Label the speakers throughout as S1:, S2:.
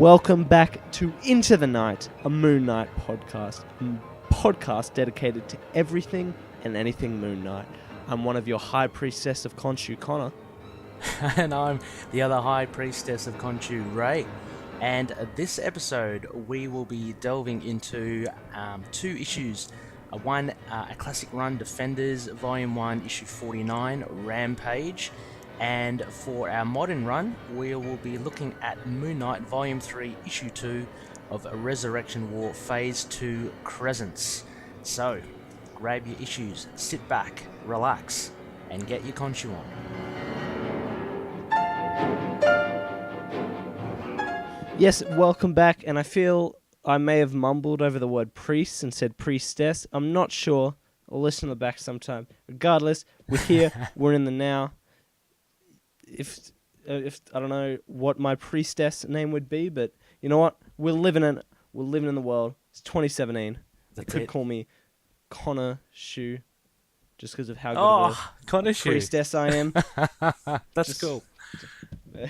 S1: Welcome back to Into the Night, a Moon Knight podcast. Podcast dedicated to everything and anything Moon Knight. I'm one of your High Priestess of Khonshu, Connor.
S2: And I'm the other High Priestess of Khonshu, Rey. And this episode, we will be delving into two issues. One, a classic run, Defenders, Volume 1, Issue 49, Rampage. And for our modern run, we will be looking at Moon Knight, Volume 3, Issue 2 of Resurrection War, Phase 2, Crescents. So, grab your issues, sit back, relax, and get your Khonshu on.
S1: Yes, welcome back, and I feel I may have mumbled over the word priest and said priestess. I'm not sure. I'll listen to the back sometime. Regardless, we're here, we're in the now. If I don't know what my priestess name would be, but you know what? We're living in the world. It's 2017. They could call me Connor Shu, just because of how good of a
S2: Connor
S1: priestess I am.
S2: That's cool.
S1: But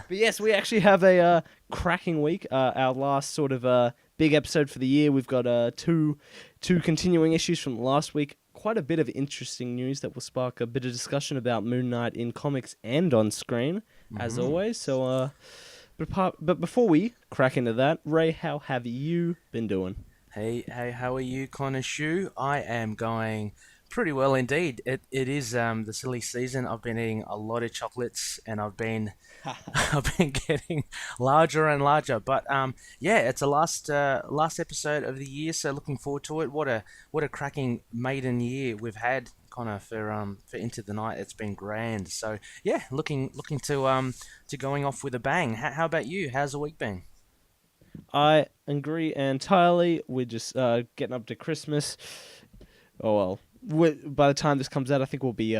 S1: yes, we actually have a cracking week. Our last sort of big episode for the year. We've got two continuing issues from last week. Quite a bit of interesting news that will spark a bit of discussion about Moon Knight in comics and on screen, as always. So, but before we crack into that, Ray, how have you been doing?
S2: Hey, how are you, Connor Shu? I am going pretty well indeed. It is the silly season. I've been eating a lot of chocolates, and I've been getting larger and larger. But yeah, it's the last episode of the year, so looking forward to it. What a cracking maiden year we've had, Connor, for Into the Night. It's been grand. So yeah, looking to going off with a bang. How about you? How's the week been?
S1: I agree entirely. We're just getting up to Christmas. Oh well. By the time this comes out, I think we'll be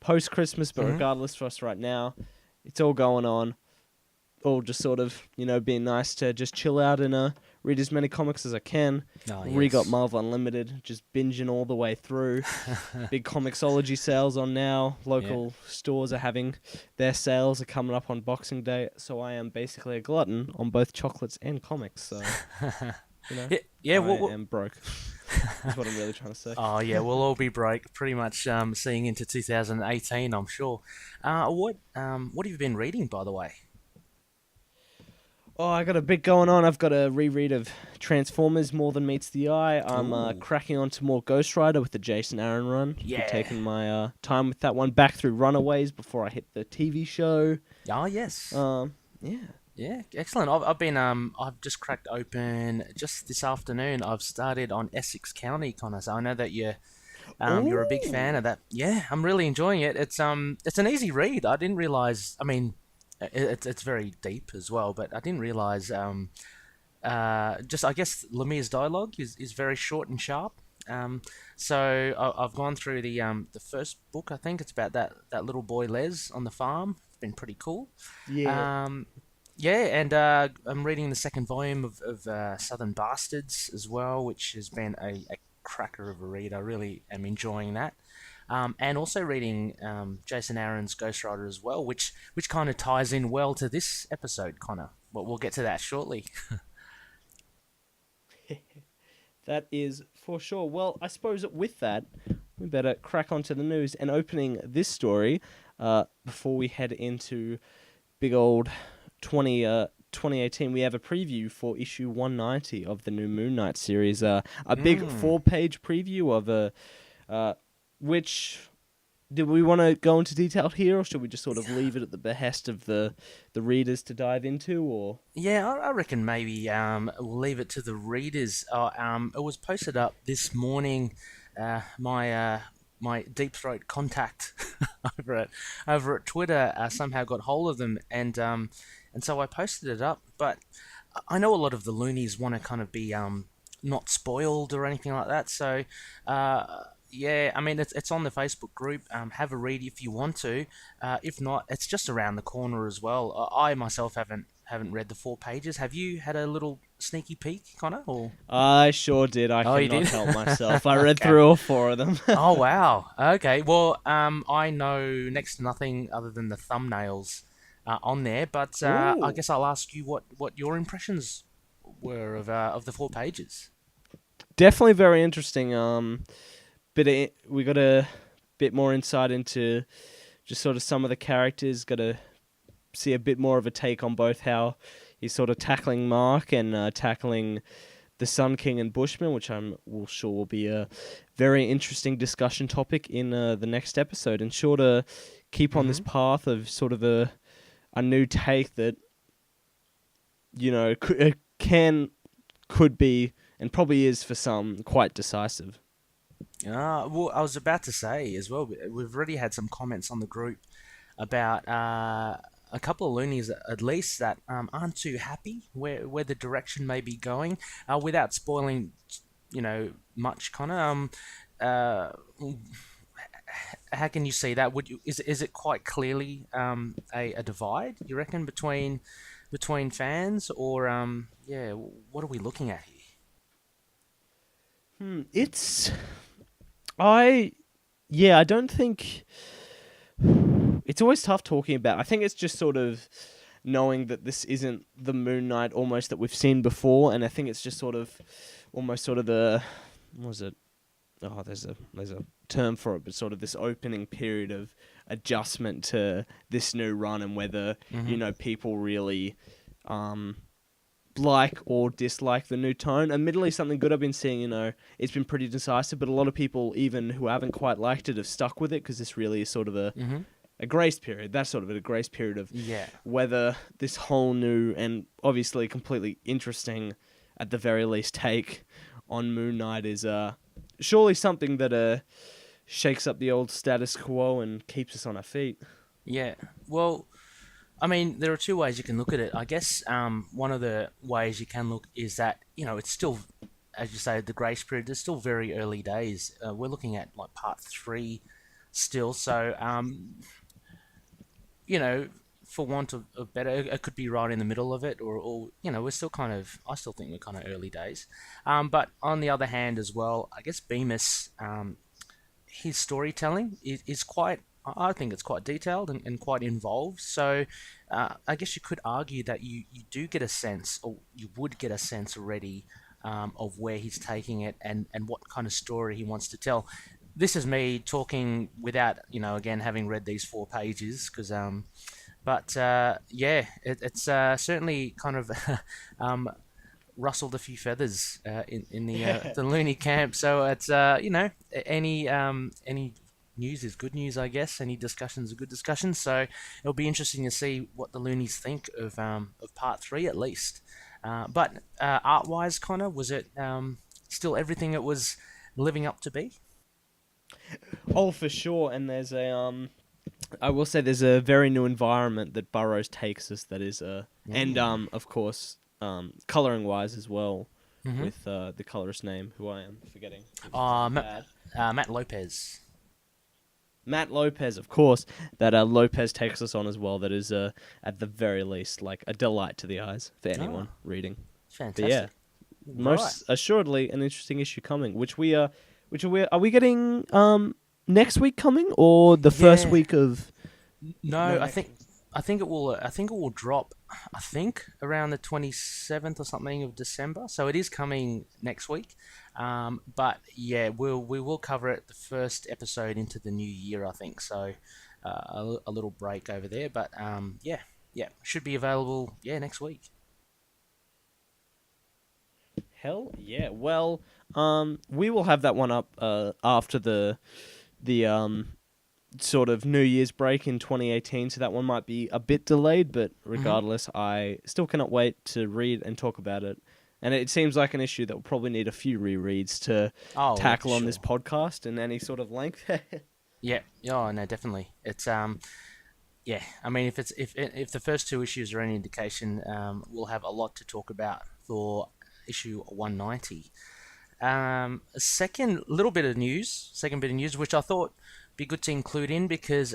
S1: post-Christmas, but regardless, for us right now, it's all going on. All just sort of, being nice to just chill out and read as many comics as I can.
S2: Oh, yes.
S1: We got Marvel Unlimited, just binging all the way through. Big Comixology sales on now. Local stores are having their sales are coming up on Boxing Day, so I am basically a glutton on both chocolates and comics, so... I am broke. That's what I'm really trying to say.
S2: Oh yeah, we'll all be broke pretty much seeing into 2018, I'm sure. What have you been reading, by the way?
S1: Oh, I got a bit going on. I've got a reread of Transformers, More Than Meets the Eye. I'm cracking on to more Ghost Rider with the Jason Aaron run.
S2: Yeah.
S1: Taking my time with that one, back through Runaways before I hit the TV show.
S2: Oh yes.
S1: Yeah.
S2: Yeah, excellent. I've just cracked open just this afternoon. I've started on Essex County, Connor. So I know that you're a big fan of that. Yeah, I'm really enjoying it. It's an easy read. I didn't realize. I mean, it's very deep as well, but I didn't realize. Just I guess Lemire's dialogue is very short and sharp. So I've gone through the first book. I think it's about that little boy Les on the farm. It's been pretty cool.
S1: Yeah.
S2: Yeah, and I'm reading the second volume of Southern Bastards as well, which has been a cracker of a read. I really am enjoying that. And also reading Jason Aaron's Ghost Rider as well, which kind of ties in well to this episode, Connor. But we'll get to that shortly.
S1: That is for sure. Well, I suppose with that, we better crack onto the news. And opening this story, before we head into big old 2018, we have a preview for issue 190 of the new Moon Knight series. A big 4-page preview of which... Do we want to go into detail here, or should we just sort of leave it at the behest of the readers to dive into? Or
S2: yeah, I reckon maybe we'll leave it to the readers. It was posted up this morning. My deep throat contact over at Twitter somehow got hold of them, and so I posted it up. But I know a lot of the loonies want to kind of be not spoiled or anything like that. So yeah, I mean it's on the Facebook group. Have a read if you want to. If not, it's just around the corner as well. I myself haven't read the 4 pages. Have you had a little sneaky peek, Connor? Or
S1: I sure did. I could not help myself. I read through all 4 of them.
S2: Oh wow. Okay. Well, I know next to nothing other than the thumbnails on there. But I guess I'll ask you what your impressions were of the 4 pages.
S1: Definitely very interesting. We got a bit more insight into just sort of some of the characters. Got to see a bit more of a take on both how he's sort of tackling Mark and tackling the Sun King and Bushman, which I'm sure will be a very interesting discussion topic in the next episode. And sure to keep on this path of sort of a new take that, you know, could be, and probably is for some, quite decisive.
S2: Well, I was about to say as well, we've already had some comments on the group about a couple of loonies at least that aren't too happy where the direction may be going, without spoiling, you know, much, Connor. How can you see that? Is it quite clearly a divide, you reckon, between fans, or what are we looking at here?
S1: I don't think it's always tough talking about. I think it's just sort of knowing that this isn't the Moon Knight almost that we've seen before, and I think it's just sort of almost sort of the, what was it? Oh, there's a term for it, but sort of this opening period of adjustment to this new run, and whether you know, people really like or dislike the new tone. Admittedly, something good I've been seeing, you know, it's been pretty decisive, but a lot of people, even who haven't quite liked it, have stuck with it because this really is sort of a grace period. That's sort of a grace period of whether this whole new and obviously completely interesting, at the very least, take on Moon Knight is surely something that shakes up the old status quo and keeps us on our feet.
S2: Yeah, well, I mean, there are 2 ways you can look at it. I guess one of the ways you can look is that, you know, it's still, as you say, the grace period. It's still very early days. We're looking at like part 3 still, so you know, for want of better, it could be right in the middle of it, or you know, we're still kind of, I still think we're kind of early days. But on the other hand as well, I guess Bemis, his storytelling is quite, I think it's quite detailed and quite involved. So I guess you could argue that you do get a sense, or you would get a sense already, of where he's taking it and what kind of story he wants to tell. This is me talking without, you know, again, having read these 4 pages, because it's certainly kind of rustled a few feathers in the loony camp. So it's you know, any news is good news, I guess. Any discussions are good discussions. So it'll be interesting to see what the loonies think of part 3 at least. But art-wise, Connor, was it still everything it was living up to be?
S1: Oh, for sure. And there's I will say there's a very new environment that Burroughs takes us that is and of course coloring wise as well, with the colorist name, who I am forgetting.
S2: Matt Lopez.
S1: Matt Lopez, of course, that Lopez takes us on as well. That is at the very least like a delight to the eyes for anyone reading.
S2: Fantastic.
S1: But yeah, most assuredly an interesting issue coming, which are we getting next week coming, or the first week of?
S2: No, I think it will drop, I think, around the 27th or something of December. So it is coming next week. But yeah, we will cover it the first episode into the new year, I think. So a little break over there, but should be available next week.
S1: Hell yeah! Well, we will have that one up after the sort of New Year's break in 2018, so that one might be a bit delayed, but regardless, I still cannot wait to read and talk about it. And it seems like an issue that will probably need a few rereads to tackle on this podcast in any sort of length.
S2: Yeah, no, definitely. It's I mean, if the first 2 issues are any indication, we'll have a lot to talk about for issue 190. Second bit of news, which I thought be good to include in, because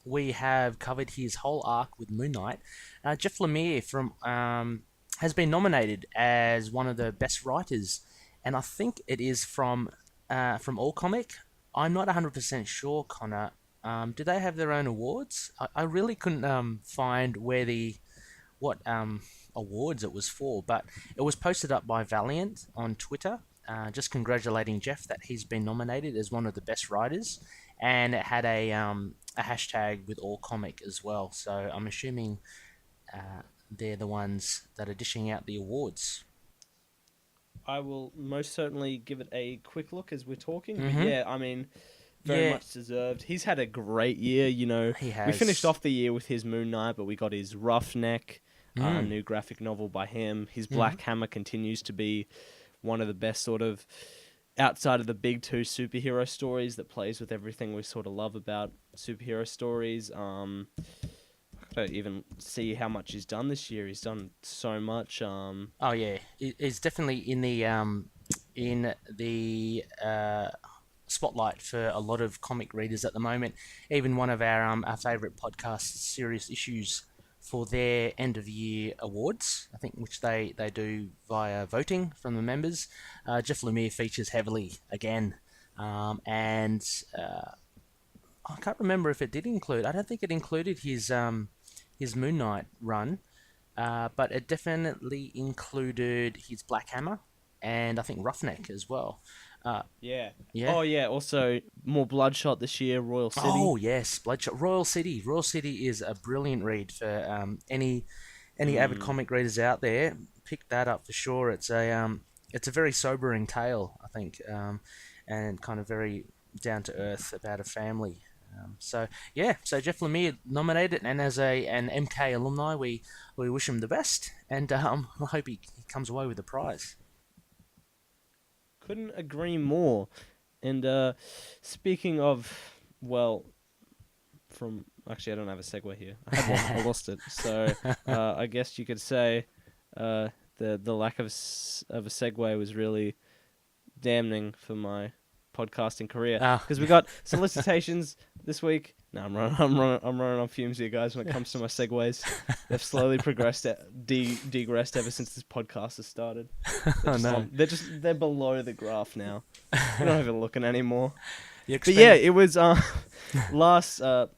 S2: we have covered his whole arc with Moon Knight. Jeff Lemire has been nominated as one of the best writers, and I think it is from All Comic. I'm not 100% sure, Connor, do they have their own awards? I really couldn't find what awards it was for, but it was posted up by Valiant on Twitter, just congratulating Jeff that he's been nominated as one of the best writers, and it had a hashtag with all comic as well. So I'm assuming they're the ones that are dishing out the awards.
S1: I will most certainly give it a quick look as we're talking.
S2: Mm-hmm.
S1: But yeah, I mean, very much deserved. He's had a great year, you know.
S2: He has.
S1: We finished off the year with his Moon Knight, but we got his Roughneck, a new graphic novel by him. His Black Hammer continues to be one of the best sort of, outside of the big two superhero stories, that plays with everything we sort of love about superhero stories. I don't even see how much he's done this year. He's done so much.
S2: Oh yeah, it's definitely in the spotlight for a lot of comic readers at the moment. Even one of our favourite podcasts, Serious Issues, for their end of year awards, I think, which they do via voting from the members. Jeff Lemire features heavily again, and I can't remember if it did include. I don't think it included his Moon Knight run, but it definitely included his Black Hammer and I think Roughneck as well.
S1: Yeah.
S2: Yeah.
S1: Oh, yeah. Also, more Bloodshot this year, Royal City.
S2: Oh, yes. Bloodshot. Royal City. Royal City is a brilliant read for any avid comic readers out there. Pick that up for sure. It's a very sobering tale, I think, and kind of very down to earth about a family. So Jeff Lemire nominated, and as an MK alumni, we wish him the best, and I hope he comes away with the prize.
S1: Couldn't agree more. And speaking of, well, actually I don't have a segue here. I had one, I lost it. So I guess you could say the lack of a segue was really damning for my podcasting career, because we got solicitations this week. No, I'm running on fumes here, guys. When it comes to my segues, they've slowly progressed, degressed ever since this podcast has started. They're below the graph now. We're not even looking anymore. But yeah, it was last. Oh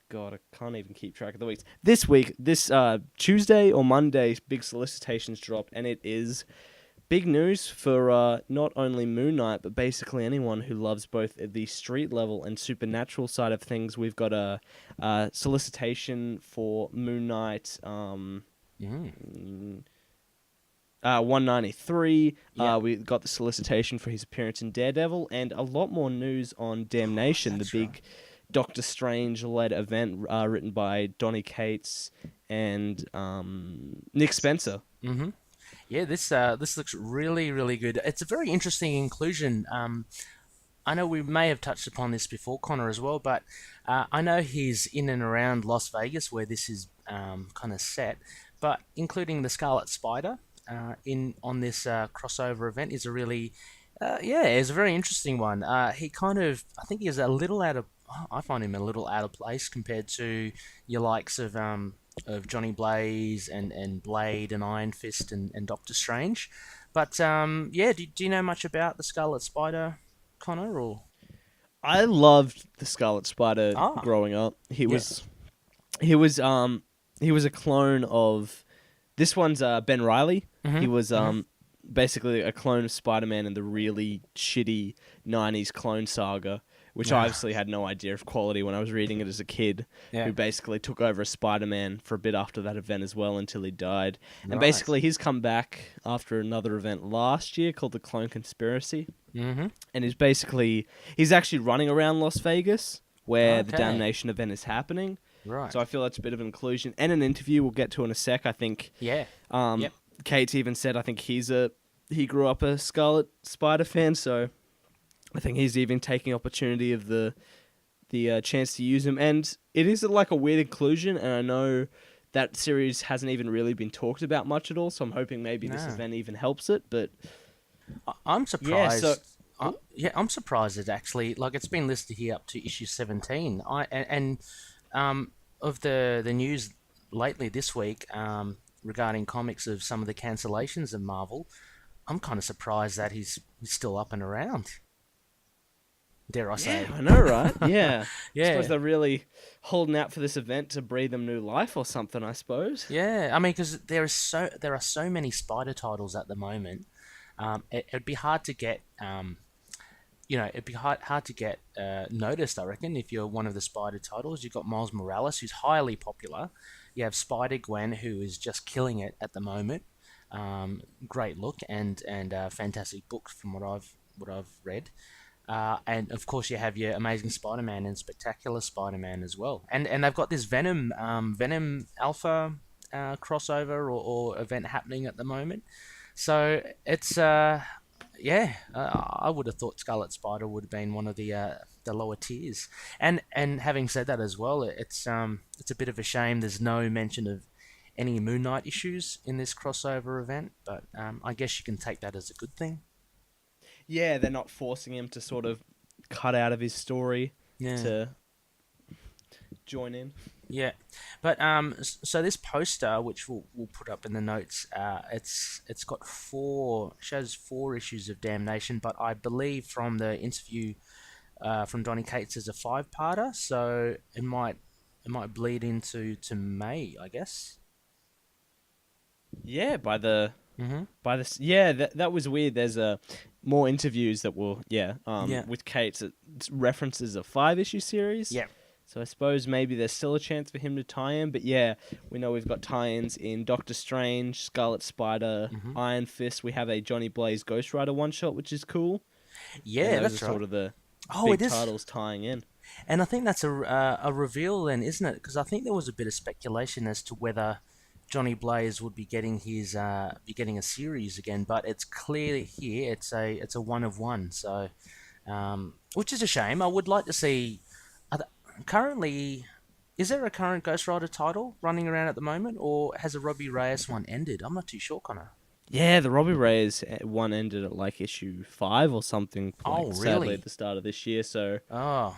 S1: God, I can't even keep track of the weeks. This week, this Tuesday or Monday, big solicitations dropped, and it is big news for not only Moon Knight, but basically anyone who loves both the street level and supernatural side of things. We've got a solicitation for Moon Knight 193. We got the solicitation for his appearance in Daredevil, and a lot more news on Damnation, the big Doctor Strange-led event written by Donny Cates and Nick Spencer.
S2: Mm-hmm. Yeah, this looks really, really good. It's a very interesting inclusion. I know we may have touched upon this before, Connor, as well, but I know he's in and around Las Vegas, where this is kind of set. But including the Scarlet Spider on this crossover event is a really, it's a very interesting one. He kind of, I think he's a little I find him a little out of place compared to your likes of Johnny Blaze and Blade and Iron Fist and Doctor Strange. But do you know much about the Scarlet Spider, Connor? Or
S1: I loved the Scarlet Spider growing up. He was a clone of, this one's Ben Reilly. Mm-hmm. He was basically a clone of Spider-Man in the really shitty 90s clone saga, which I obviously had no idea of quality when I was reading it as a kid, who basically took over as Spider-Man for a bit after that event as well until he died. Nice. And basically he's come back after another event last year called the Clone Conspiracy. Mm-hmm. And he's actually running around Las Vegas where the Damnation event is happening. Right. So I feel that's a bit of an inclusion. And an interview we'll get to in a sec, I think. Yeah. Kate's even said I think he grew up a Scarlet Spider fan, so I think he's even taking opportunity of the chance to use him. And it is like a weird inclusion, and I know that series hasn't even really been talked about much at all, so I'm hoping maybe this event even helps it. But
S2: I'm surprised. I'm surprised it actually, like, it's been listed here up to issue 17. Of the news lately this week regarding comics of some of the cancellations of Marvel, I'm kind of surprised that he's still up and around. dare I say.
S1: Yeah, I know, right? Yeah. I
S2: Yeah.
S1: suppose they're really holding out for this event to breathe them new life or something, I suppose.
S2: Yeah, I mean, because there are so many Spider titles at the moment. It'd be hard to get it'd be hard to get noticed, I reckon, if you're one of the Spider titles. You've got Miles Morales, who's highly popular. You have Spider-Gwen, who is just killing it at the moment. Great look and fantastic book from what I've read. And of course, you have your Amazing Spider-Man and Spectacular Spider-Man as well. And they've got this Venom Alpha crossover or event happening at the moment. So it's I would have thought Scarlet Spider would have been one of the lower tiers. And having said that as well, it's a bit of a shame there's no mention of any Moon Knight issues in this crossover event, but I guess you can take that as a good thing.
S1: Yeah, they're not forcing him to sort of cut out of his story to join in.
S2: Yeah, but so this poster, which we'll put up in the notes, it's got shows 4 issues of Damnation, but I believe from the interview from Donny Cates as a 5-parter, so it might bleed into May, I guess.
S1: Yeah, that was weird. There's more interviews that will with Cates. It references a 5-issue series.
S2: Yeah.
S1: So I suppose maybe there's still a chance for him to tie in, but yeah, we know we've got tie-ins in Doctor Strange, Scarlet Spider, Iron Fist. We have a Johnny Blaze Ghost Rider one-shot, which is cool.
S2: Yeah, that's right.
S1: Sort of the
S2: big
S1: titles tying in.
S2: And I think that's a reveal then, isn't it? Because I think there was a bit of speculation as to whether Johnny Blaze would be getting a series again, but it's clear here it's a 1 of 1. So, which is a shame. I would like to see. Currently, is there a current Ghost Rider title running around at the moment, or has a Robbie Reyes one ended? I'm not too sure, Connor.
S1: Yeah, the Robbie Reyes one ended at like issue 5 or something.
S2: Really?
S1: Sadly, at the start of this year. So,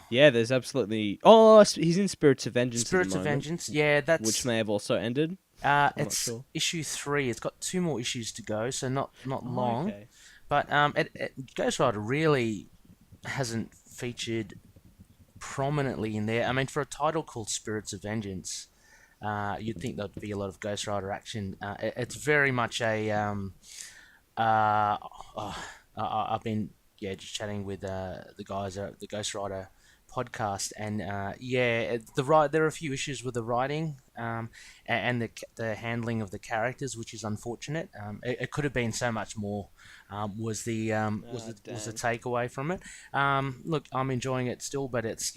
S2: yeah,
S1: there's absolutely. Oh, he's in Spirits of Vengeance.
S2: Spirits of Vengeance, yeah, that's
S1: which may have also ended.
S2: It's sure. Issue 3. It's got 2 more issues to go, so not long.
S1: Okay.
S2: But Ghost Rider really hasn't featured prominently in there. I mean, for a title called Spirits of Vengeance, you'd think there'd be a lot of Ghost Rider action. It's very much a I've been just chatting with the guys at the Ghost Rider podcast, and there are a few issues with the writing and the handling of the characters, which is unfortunate. It could have been so much more. Was the takeaway from it? Look, I'm enjoying it still, but it's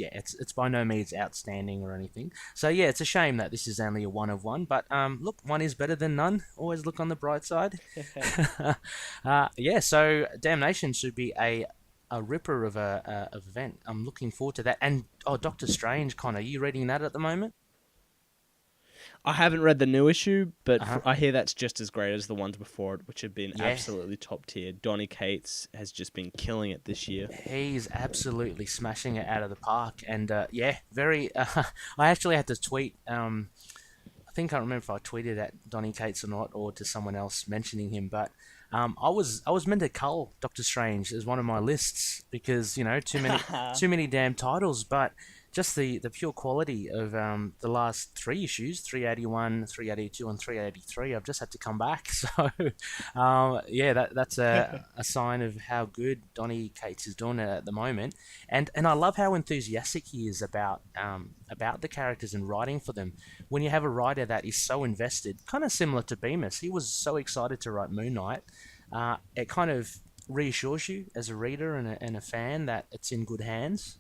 S2: by no means outstanding or anything. So yeah, it's a shame that this is only a 1 of 1. But look, 1 is better than none. Always look on the bright side. So Damnation should be a ripper of a event. I'm looking forward to that. And Doctor Strange, Connor, are you reading that at the moment?
S1: I haven't read the new issue, but I hear that's just as great as the ones before it, which have been absolutely top tier. Donny Cates has just been killing it this year.
S2: He's absolutely smashing it out of the park, and very. I actually had to tweet. I think I remember if I tweeted at Donny Cates or not, or to someone else mentioning him, but. I was meant to cull Doctor Strange as one of my lists because too many damn titles, but just the pure quality of the last 3 issues, 381, 382, and 383. I've just had to come back, so that's a sign of how good Donny Cates is doing it at the moment, and I love how enthusiastic he is about the characters and writing for them. When you have a writer that is so invested, kind of similar to Bemis, he was so excited to write Moon Knight. It kind of reassures you as a reader and a fan that it's in good hands.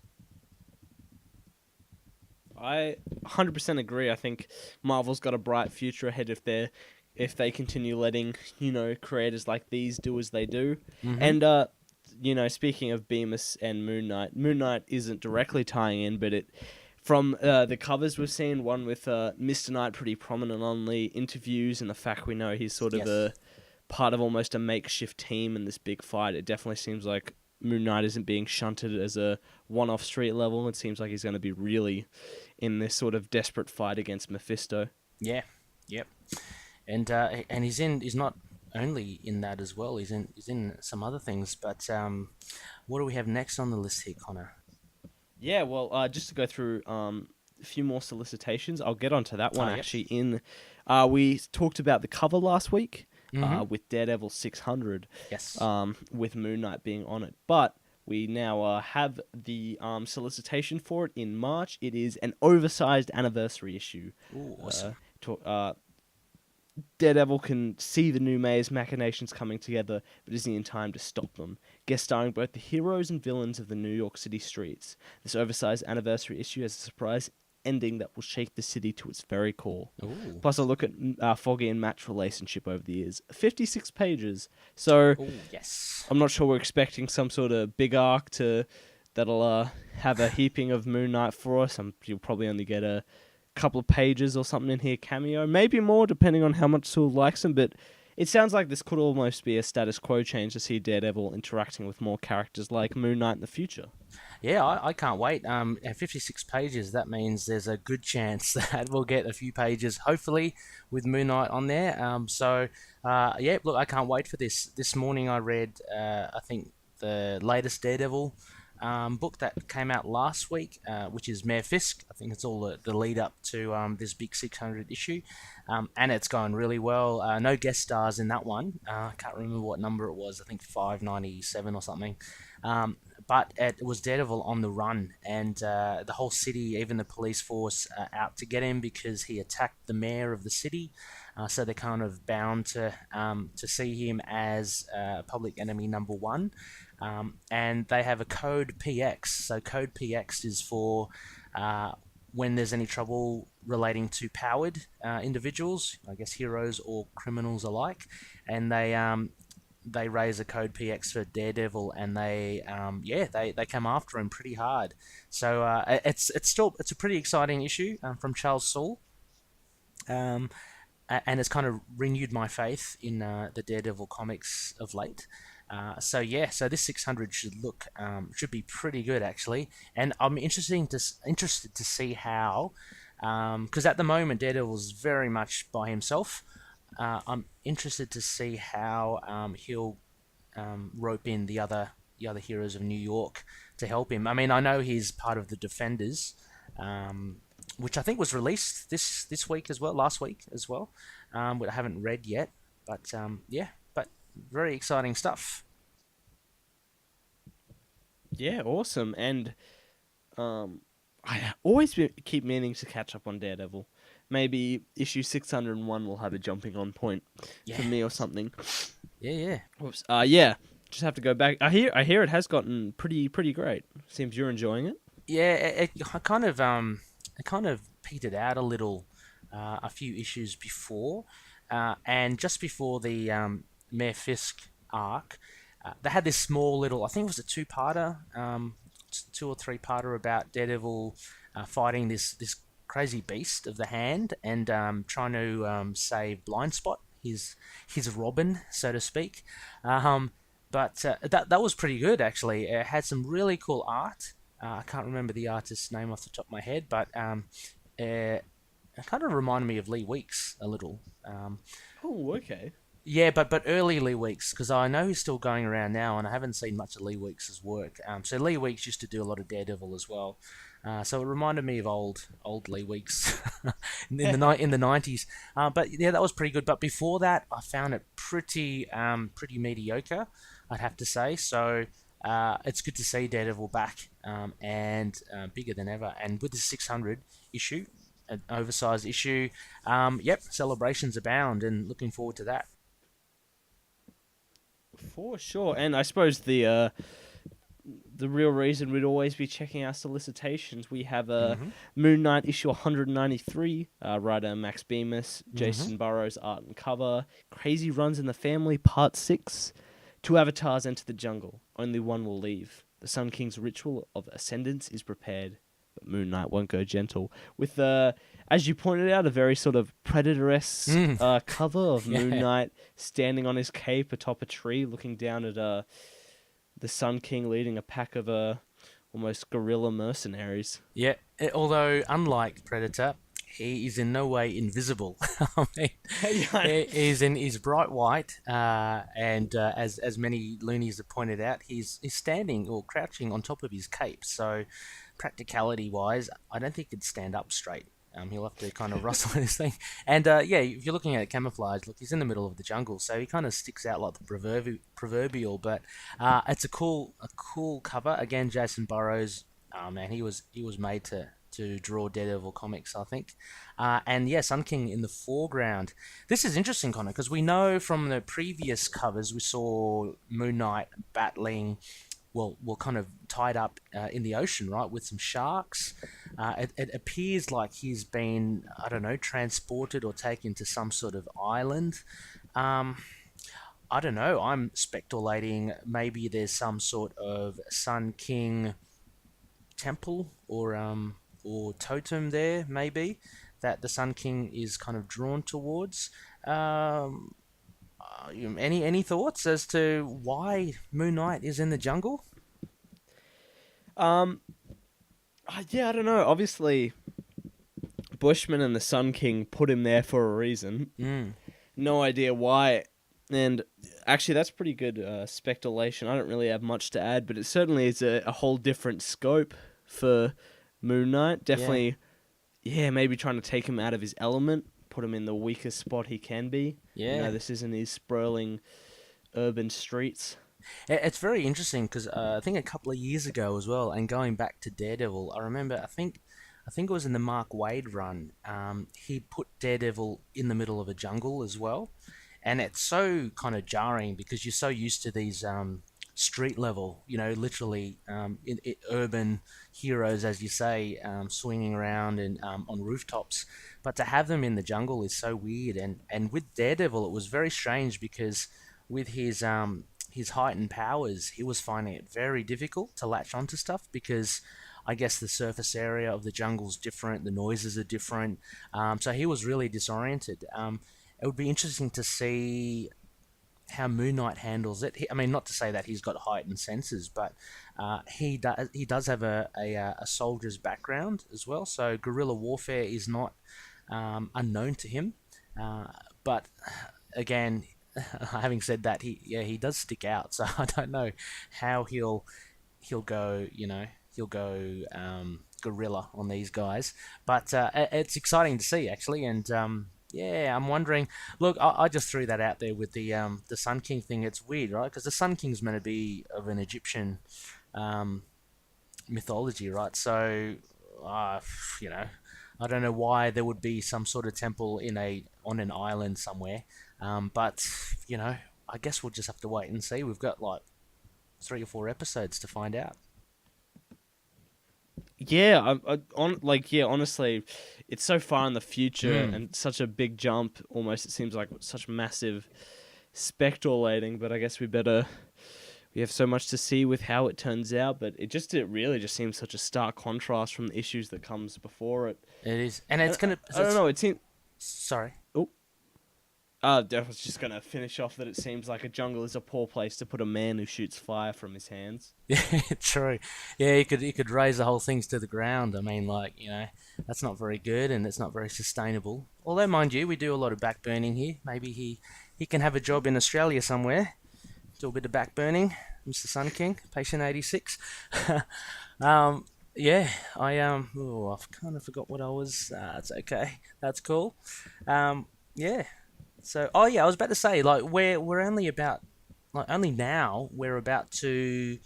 S1: I 100% agree. I think Marvel's got a bright future ahead if they continue letting creators like these do as they do. And speaking of Bemis and Moon Knight isn't directly tying in, but from the covers we've seen, one with Mr. Knight pretty prominent on the interviews, and the fact we know he's sort of a part of almost a makeshift team in this big fight. It definitely seems like Moon Knight isn't being shunted as a one-off street level. It seems like he's going to be really in this sort of desperate fight against Mephisto.
S2: Yeah, yep. And he's not only in that as well. He's in some other things. But what do we have next on the list here, Connor?
S1: Yeah, well, just to go through a few more solicitations, I'll get onto that one
S2: Yep.
S1: actually. We talked about the cover last week
S2: Mm-hmm.
S1: with Daredevil 600,
S2: Yes.
S1: with Moon Knight being on it. But we now have the solicitation for it in March. It is an oversized anniversary issue.
S2: Ooh, awesome.
S1: Daredevil can see the new mayor's machinations coming together, but isn't in time to stop them. Guest starring both the heroes and villains of the New York City streets. This oversized anniversary issue has a surprise ending that will shake the city to its very core.
S2: Ooh.
S1: Plus, a look at Foggy and Matt's relationship over the years. 56 pages. So,
S2: Ooh, yes.
S1: I'm not sure we're expecting some sort of big arc that'll have a heaping of Moon Knight for us. You'll probably only get a couple of pages or something in here, cameo, maybe more depending on how much Sewell likes him, but it sounds like this could almost be a status quo change to see Daredevil interacting with more characters like Moon Knight in the future.
S2: Yeah, I can't wait. At 56 pages, that means there's a good chance that we'll get a few pages, hopefully, with Moon Knight on there. Yeah, look, I can't wait for this. This morning I read, I think, the latest Daredevil book that came out last week, which is Mayor Fisk. I think it's all the lead up to this big 600 issue, and it's going really well. No guest stars in that one. I can't remember what number it was. I think 597 or something. But it was Daredevil on the run, and the whole city, even the police force, out to get him because he attacked the mayor of the city. So they're kind of bound to see him as public enemy number one. And they have a code PX. So code PX is for when there's any trouble relating to powered individuals, I guess heroes or criminals alike, and they raise a code PX for Daredevil, and they come after him pretty hard. So it's a pretty exciting issue from Charles Soule. And it's kind of renewed my faith in the Daredevil comics of late. So this 600 should be pretty good actually, and I'm interested to see how, because at the moment Daredevil's very much by himself. I'm interested to see how he'll rope in the other heroes of New York to help him. I mean, I know he's part of the Defenders, which I think was released this week as well, last week as well, which I haven't read yet. But but very exciting stuff.
S1: Yeah, awesome. And I always keep meaning to catch up on Daredevil. Maybe issue 601 will have a jumping on point for me or something.
S2: Yeah.
S1: Whoops. Just have to go back. I hear it has gotten pretty great. Seems you're enjoying it.
S2: Yeah, it kind of petered out a little a few issues before, and just before the Mayor Fisk arc, they had this small little, I think it was a two-parter, 2 or 3-parter about Daredevil fighting this crazy beast of the hand and trying to save Blindspot, his Robin, so to speak. But that was pretty good actually. It had some really cool art. I can't remember the artist's name off the top of my head, but it kind of reminded me of Lee Weeks a little.
S1: Oh, okay.
S2: Yeah, but early Lee Weeks, because I know he's still going around now, and I haven't seen much of Lee Weeks' work. So Lee Weeks used to do a lot of Daredevil as well. So it reminded me of old Lee Weeks in the 90s. But yeah, that was pretty good. But before that, I found it pretty mediocre, I'd have to say. So it's good to see Daredevil back and bigger than ever. And with the 600 issue, an oversized issue, celebrations abound, and looking forward to that.
S1: For sure. And I suppose the real reason we'd always be checking our solicitations, we have Moon Knight issue 193, writer Max Bemis, Jason Burrows art and cover, Crazy Runs in the Family Part 6, 2 avatars enter the jungle, only one will leave. The Sun King's ritual of ascendance is prepared, but Moon Knight won't go gentle. With, as you pointed out, a very sort of Predator-esque cover of Moon Knight standing on his cape atop a tree, looking down at the Sun King leading a pack of almost guerrilla mercenaries.
S2: Yeah, although unlike Predator, he is in no way invisible. I mean, he's bright white, and as many loonies have pointed out, he's standing or crouching on top of his cape. So practicality-wise, I don't think he'd stand up straight. He'll have to kind of rustle this thing. And yeah, if you're looking at camouflage, look, he's in the middle of the jungle, so he kind of sticks out like the proverbial. But it's a cool cover. Again, Jason Burrows, man, he was made to draw Daredevil comics, I think. And yeah, Sun King in the foreground. This is interesting, Connor, because we know from the previous covers we saw Moon Knight battling. Well, kind of tied up in the ocean, right, with some sharks. It appears like he's been, I don't know, transported or taken to some sort of island. I don't know. I'm speculating maybe there's some sort of Sun King temple or totem there, maybe, that the Sun King is kind of drawn towards. Any thoughts as to why Moon Knight is in the jungle?
S1: Yeah, I don't know. Obviously, Bushman and the Sun King put him there for a reason. No idea why. And actually, that's pretty good speculation. I don't really have much to add, but it certainly is a whole different scope for Moon Knight. Definitely, yeah, maybe trying to take him out of his element, put him in the weakest spot he can be.
S2: Yeah.
S1: You know, this isn't his sprawling urban streets.
S2: It's very interesting because I think a couple of years ago as well, and going back to Daredevil, I remember I think it was in the Mark Waid run. He put Daredevil in the middle of a jungle as well, and it's so kind of jarring because you're so used to these street level, literally urban heroes, as you say, swinging around and on rooftops. But to have them in the jungle is so weird. And with Daredevil, it was very strange because with his heightened powers, he was finding it very difficult to latch onto stuff because I guess the surface area of the jungle's different, the noises are different. So he was really disoriented. It would be interesting to see how Moon Knight handles it. I mean, not to say that he's got heightened senses, but he does have a soldier's background as well. So guerrilla warfare is not unknown to him. But again, having said that, he does stick out. So I don't know how he'll go. He'll go guerrilla on these guys. But it's exciting to see actually, and. Yeah, I'm wondering. Look, I just threw that out there with the Sun King thing. It's weird, right? Because the Sun King's meant to be of an Egyptian mythology, right? So, I don't know why there would be some sort of temple on an island somewhere. But I guess we'll just have to wait and see. We've got like 3 or 4 episodes to find out.
S1: Yeah, honestly, it's so far in the future and such a big jump. Almost, it seems like such massive speculating. But I guess we have so much to see with how it turns out. But it really just seems such a stark contrast from the issues that comes before it.
S2: It is, and it's gonna.
S1: I don't know. It seems.
S2: Sorry.
S1: I was just going to finish off that it seems like a jungle is a poor place to put a man who shoots fire from his hands.
S2: Yeah, true. Yeah, he could raise the whole things to the ground. I mean, that's not very good and it's not very sustainable. Although, mind you, we do a lot of backburning here. Maybe he can have a job in Australia somewhere. Do a bit of backburning, Mr. Sun King, patient 86. Yeah, I've kind of forgot what I was. It's okay. That's cool. Yeah. So, I was about to say, we're only now we're about to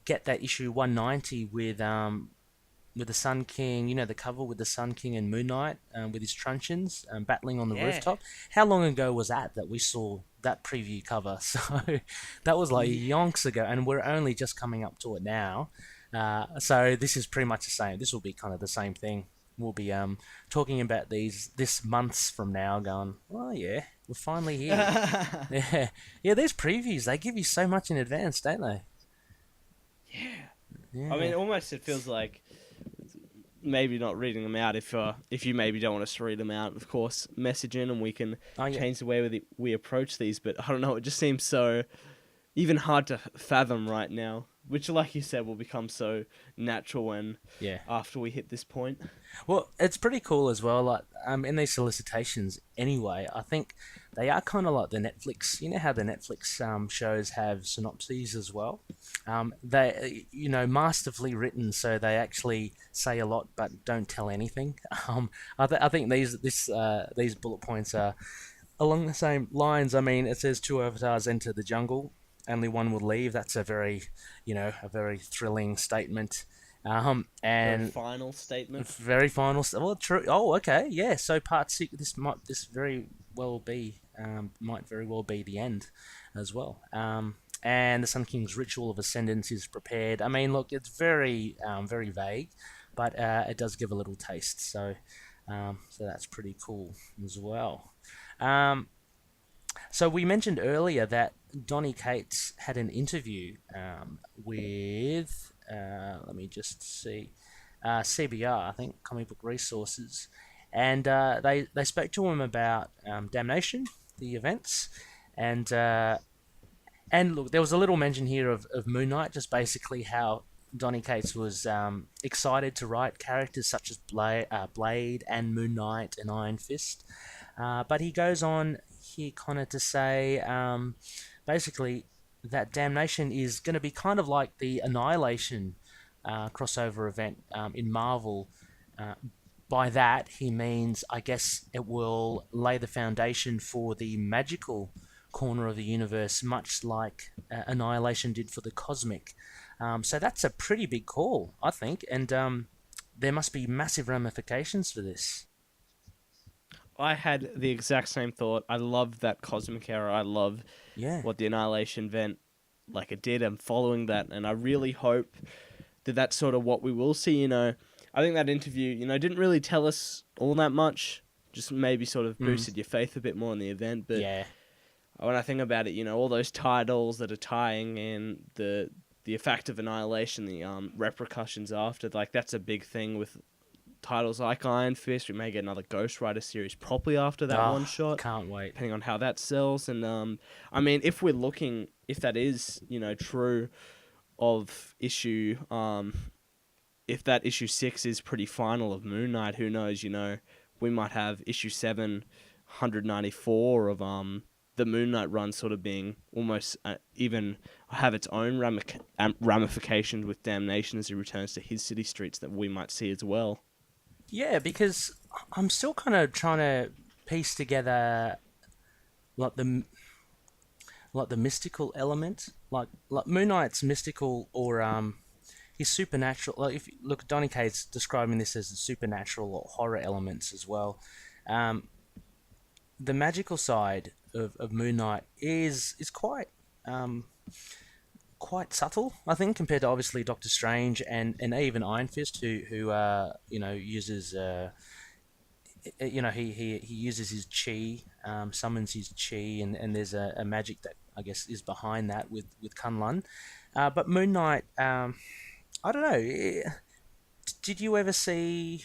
S2: get that issue 190 with the Sun King, the cover with the Sun King and Moon Knight with his truncheons battling on the rooftop. How long ago was that we saw that preview cover? So that was like yonks ago, and we're only just coming up to it now. So this is pretty much the same. This will be kind of the same thing. We'll be talking about this months from now, going, oh yeah, we're finally here. yeah. These previews, they give you so much in advance, don't they? Yeah. I
S1: mean, almost it feels like maybe not reading them out. If you maybe don't want us to read them out, of course, message in and we can change the way we approach these. But I don't know, it just seems so even hard to fathom right now. which, like you said, will become so natural when
S2: Yeah.
S1: after we hit this point.
S2: Well, it's pretty cool as well. Like, in these solicitations, anyway, I think they are kind of like the Netflix. You know how the Netflix shows have synopses as well. They, masterfully written, so they actually say a lot but don't tell anything. I think these bullet points are along the same lines. I mean, it says two avatars enter the jungle, only one will leave. That's a very thrilling statement. And
S1: Very final statement.
S2: very final. Well, true. Oh, okay, yeah. So part six. This might very well be the end, as well. And the Sun King's ritual of ascendance is prepared. I mean, look, it's very vague, but it does give a little taste. So that's pretty cool as well. So we mentioned earlier that Donny Cates had an interview with, let me just see, CBR, I think, Comic Book Resources, and they spoke to him about Damnation, the events, and look, there was a little mention here of Moon Knight, just basically how Donny Cates was excited to write characters such as Blade and Moon Knight and Iron Fist. But he goes on here, Connor, to say basically that Damnation is going to be kind of like the Annihilation crossover event in Marvel. By that, he means, I guess, it will lay the foundation for the magical corner of the universe, much like Annihilation did for the cosmic. So that's a pretty big call, I think, and there must be massive ramifications for this.
S1: I had the exact same thought. I love that cosmic era. I love what the Annihilation event it did. I'm following that, and I really hope that that's sort of what we will see. I think that interview, didn't really tell us all that much. Just maybe sort of boosted your faith a bit more in the event. But when I think about it, all those titles that are tying in the effect of Annihilation, the repercussions after, that's a big thing with titles like Iron Fist. We may get another Ghost Rider series properly after that one shot.
S2: Can't wait.
S1: Depending on how that sells. And I mean, if that is, true of issue, if that issue 6 is pretty final of Moon Knight, who knows, we might have issue 7, 194 of the Moon Knight run sort of being almost even have its own ramifications with Damnation as he returns to his city streets that we might see as well.
S2: Yeah, because I'm still kind of trying to piece together the mystical element, like Moon Knight's mystical or his supernatural. Like if you look, Donny Cates describing this as supernatural or horror elements as well. The magical side of Moon Knight is quite subtle, I think, compared to obviously Doctor Strange and even Iron Fist, who uses he uses his chi, summons his chi, and there's a magic that I guess is behind that with Kunlun. But Moon Knight, I don't know. Did you ever see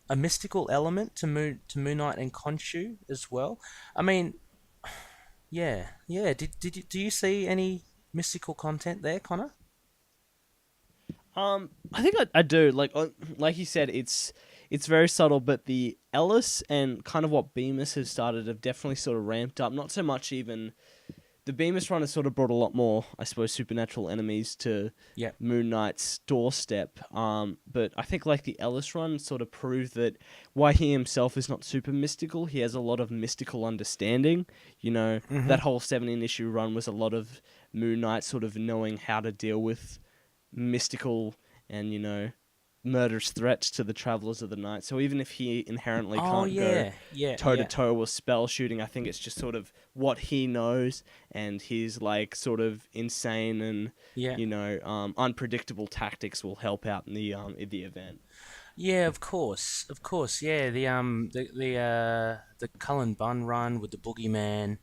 S2: a mystical element to Moon Knight and Khonshu as well? I mean, yeah. Do you see any mystical content there, Connor?
S1: I think I do. Like you said, it's very subtle, but the Ellis and kind of what Bemis has started have definitely sort of ramped up. Not so much even the Bemis run has sort of brought a lot more, I suppose, supernatural enemies to Moon Knight's doorstep. But I think the Ellis run sort of proved that why he himself is not super mystical, he has a lot of mystical understanding. That whole 17-issue run was a lot of Moon Knight sort of knowing how to deal with mystical and, murderous threats to the Travelers of the Night. So even if he inherently can't go toe-to-toe with spell shooting, I think it's just sort of what he knows, and his sort of insane and unpredictable tactics will help out in the event.
S2: Yeah, of course. Yeah, the Cullen Bunn run with the Boogeyman,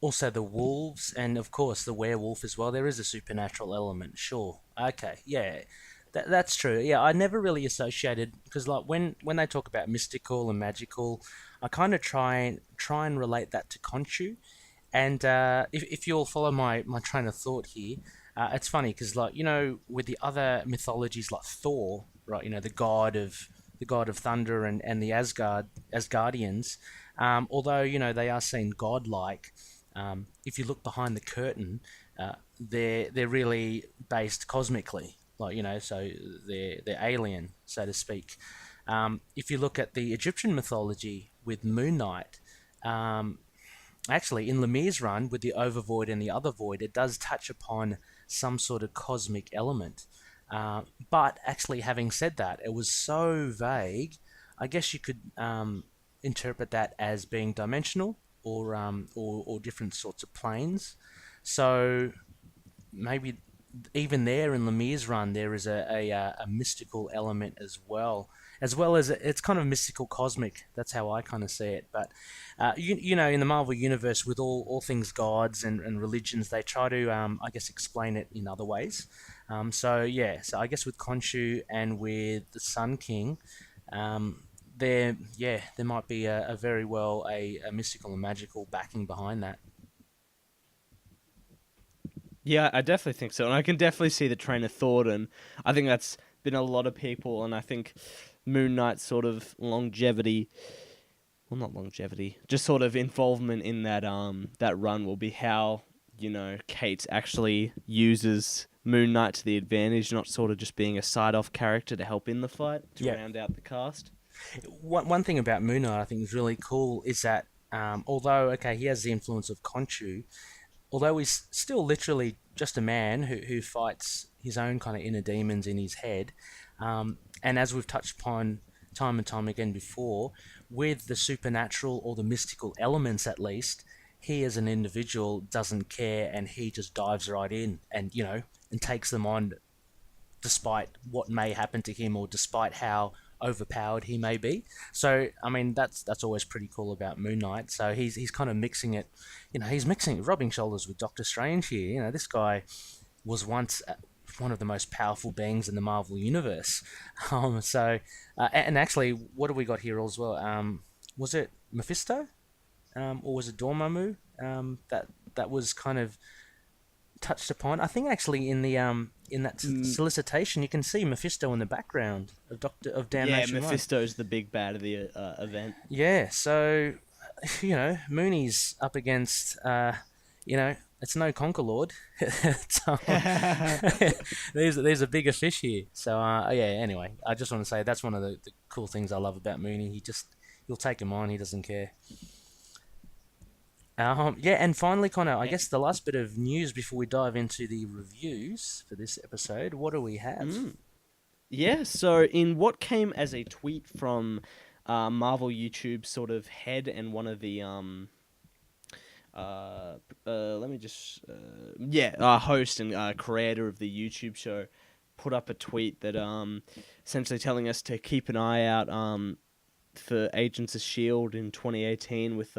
S2: also the wolves, and of course the werewolf as well. There is a supernatural element, sure. Okay, yeah. That's true. Yeah, I never really associated, because when they talk about mystical and magical, I kind of try and relate that to Khonshu. And if you'll follow my train of thought here, it's funny because, like, with the other mythologies like Thor, right? The god of thunder and the Asgardians. Although they are seen godlike, if you look behind the curtain, they're really based cosmically, like so they're alien, so to speak. If you look at the Egyptian mythology with Moon Knight, actually in Lemire's run with the Overvoid and the Other Void, it does touch upon some sort of cosmic element. But actually, having said that, it was so vague. I guess you could interpret that as being dimensional or different sorts of planes. So maybe even there in Lemire's run, there is a mystical element as well as it's kind of mystical cosmic. That's how I kind of see it. But in the Marvel universe, with all things gods and religions, they try to I guess explain it in other ways. So I guess with Khonshu and with the Sun King, there might be a very well a mystical and magical backing behind that.
S1: Yeah, I definitely think so, and I can definitely see the train of thought, and I think that's been a lot of people, and I think Moon Knight's sort of longevity, well, not longevity, just sort of involvement in that run will be how Kate actually uses Moon Knight to the advantage, not sort of just being a side-off character to help in the fight to round out the cast.
S2: One thing about Moon Knight I think is really cool is that although he has the influence of Khonshu, although he's still literally just a man who fights his own kind of inner demons in his head, and as we've touched upon time and time again before, with the supernatural or the mystical elements at least, he as an individual doesn't care, and he just dives right in and takes them on despite what may happen to him or despite how overpowered he may be. So I mean that's always pretty cool about Moon Knight. So he's kind of mixing it, rubbing shoulders with Doctor Strange here. This guy was once one of the most powerful beings in the Marvel universe. And actually, what do we got here as well? Was it Mephisto, or was it Dormammu? That was kind of touched upon. I think actually in the in that solicitation you can see Mephisto in the background of Damnation.
S1: Yeah, Mephisto's the big bad of the event.
S2: Yeah, so Mooney's up against it's no Conquerlord. There's a bigger fish here. So anyway, I just want to say that's one of the cool things I love about Mooney. He'll take him on. He doesn't care. And finally, Connor, I guess the last bit of news before we dive into the reviews for this episode, what do we have?
S1: Yeah, so in what came as a tweet from Marvel YouTube sort of head and one of the host and creator of the YouTube show put up a tweet that essentially telling us to keep an eye out for Agents of S.H.I.E.L.D. in 2018 with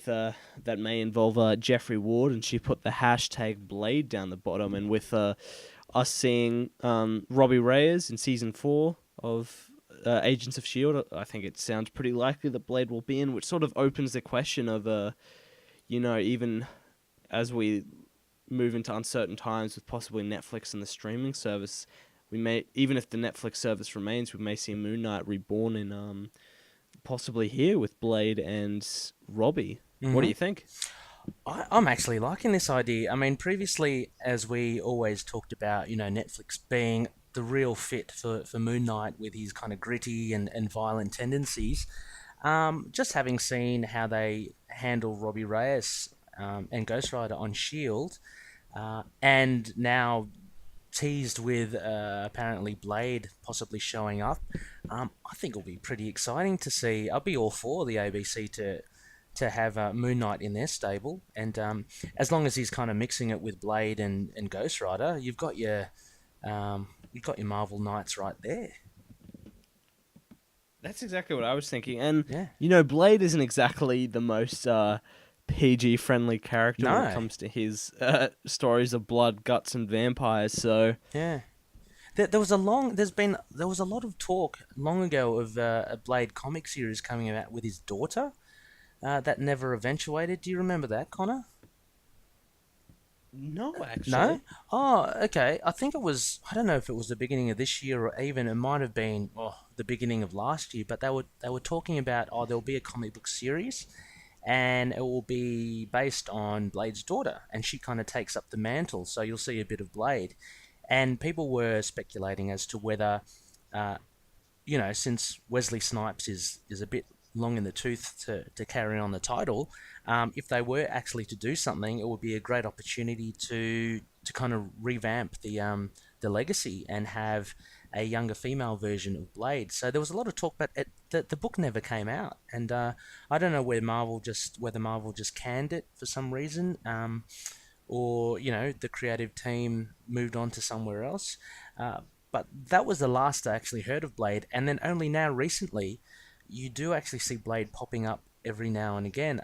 S1: that may involve Jeffrey Ward, and she put the hashtag Blade down the bottom, and with us seeing Robbie Reyes in season 4 of Agents of S.H.I.E.L.D., I think it sounds pretty likely that Blade will be in, which sort of opens the question of even as we move into uncertain times with possibly Netflix and the streaming service, we may, even if the Netflix service remains, we may see Moon Knight reborn in possibly here with Blade and Robbie. Mm-hmm. What do you think?
S2: I'm actually liking this idea. I mean, previously, as we always talked about, Netflix being the real fit for Moon Knight with his kind of gritty and violent tendencies, just having seen how they handle Robbie Reyes and Ghost Rider on S.H.I.E.L.D., and now teased with apparently Blade possibly showing up, I think it'll be pretty exciting to see. I'll be all for the ABC to have Moon Knight in their stable, and as long as he's kind of mixing it with Blade and Ghost Rider, you've got your Marvel Knights right there.
S1: That's exactly what I was thinking, and Blade isn't exactly the most PG-friendly character when it comes to his stories of blood, guts, and vampires. So
S2: there was a lot of talk long ago of a Blade comic series coming out with his daughter that never eventuated. Do you remember that, Connor?
S1: No,
S2: No?
S1: actually.
S2: Oh, okay. I think it was. I don't know if it was the beginning of this year or even it might have been the beginning of last year. But they were talking about there'll be a comic book series, and it will be based on Blade's daughter, and she kind of takes up the mantle. So you'll see a bit of Blade, and people were speculating as to whether, uh, since Wesley Snipes is a bit long in the tooth to carry on the title, if they were actually to do something, it would be a great opportunity to kind of revamp the legacy and have a younger female version of Blade. So there was a lot of talk, but the book never came out, and I don't know whether Marvel just canned it for some reason, or the creative team moved on to somewhere else. But that was the last I actually heard of Blade, and then only now recently, you do actually see Blade popping up every now and again,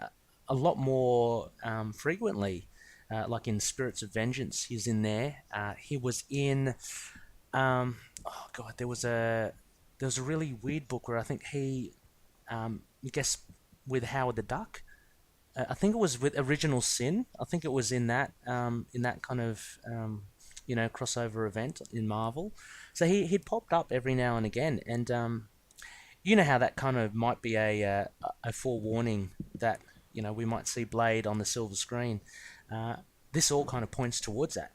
S2: a lot more frequently. Like in Spirits of Vengeance, he's in there. He was in, oh god, there was a really weird book where I think I guess with Howard the Duck. I think it was with Original Sin. I think it was in that kind of crossover event in Marvel. So he'd popped up every now and again, and you know how that kind of might be a forewarning that we might see Blade on the silver screen. This all kind of points towards that.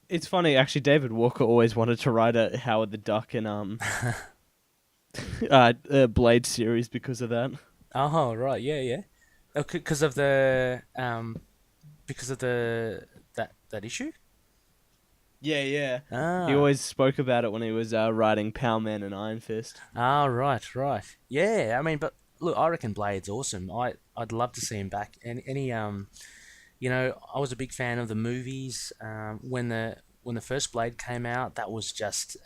S1: It's funny, actually. David Walker always wanted to write a Howard the Duck and Blade series because of that.
S2: Oh right, yeah, yeah. Because of the that issue.
S1: Yeah, yeah.
S2: Ah.
S1: He always spoke about it when he was writing Power Man and Iron Fist.
S2: Ah, right, right. Yeah, I mean, but look, I reckon Blade's awesome. I'd love to see him back. I was a big fan of the movies. When the first Blade came out, that was just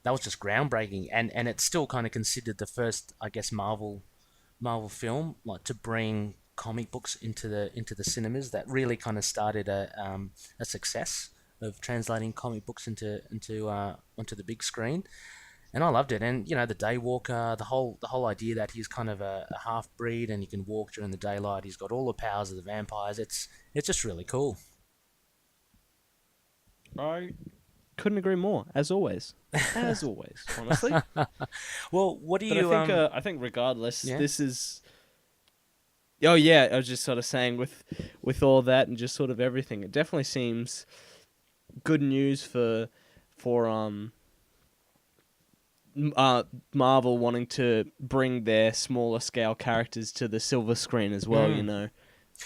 S2: groundbreaking, and it's still kind of considered the first, I guess, Marvel film like to bring comic books into the cinemas. That really kind of started a success of translating comic books onto the big screen, and I loved it. And the Daywalker, the whole idea that he's kind of a half breed and he can walk during the daylight. He's got all the powers of the vampires. It's just really cool.
S1: I couldn't agree more, as always. As always, honestly.
S2: Well, what do
S1: But
S2: you
S1: I think regardless,
S2: Yeah.
S1: this is. Oh yeah, I was just sort of saying with all that and just sort of everything, it definitely seems good news for Marvel wanting to bring their smaller scale characters to the silver screen as well.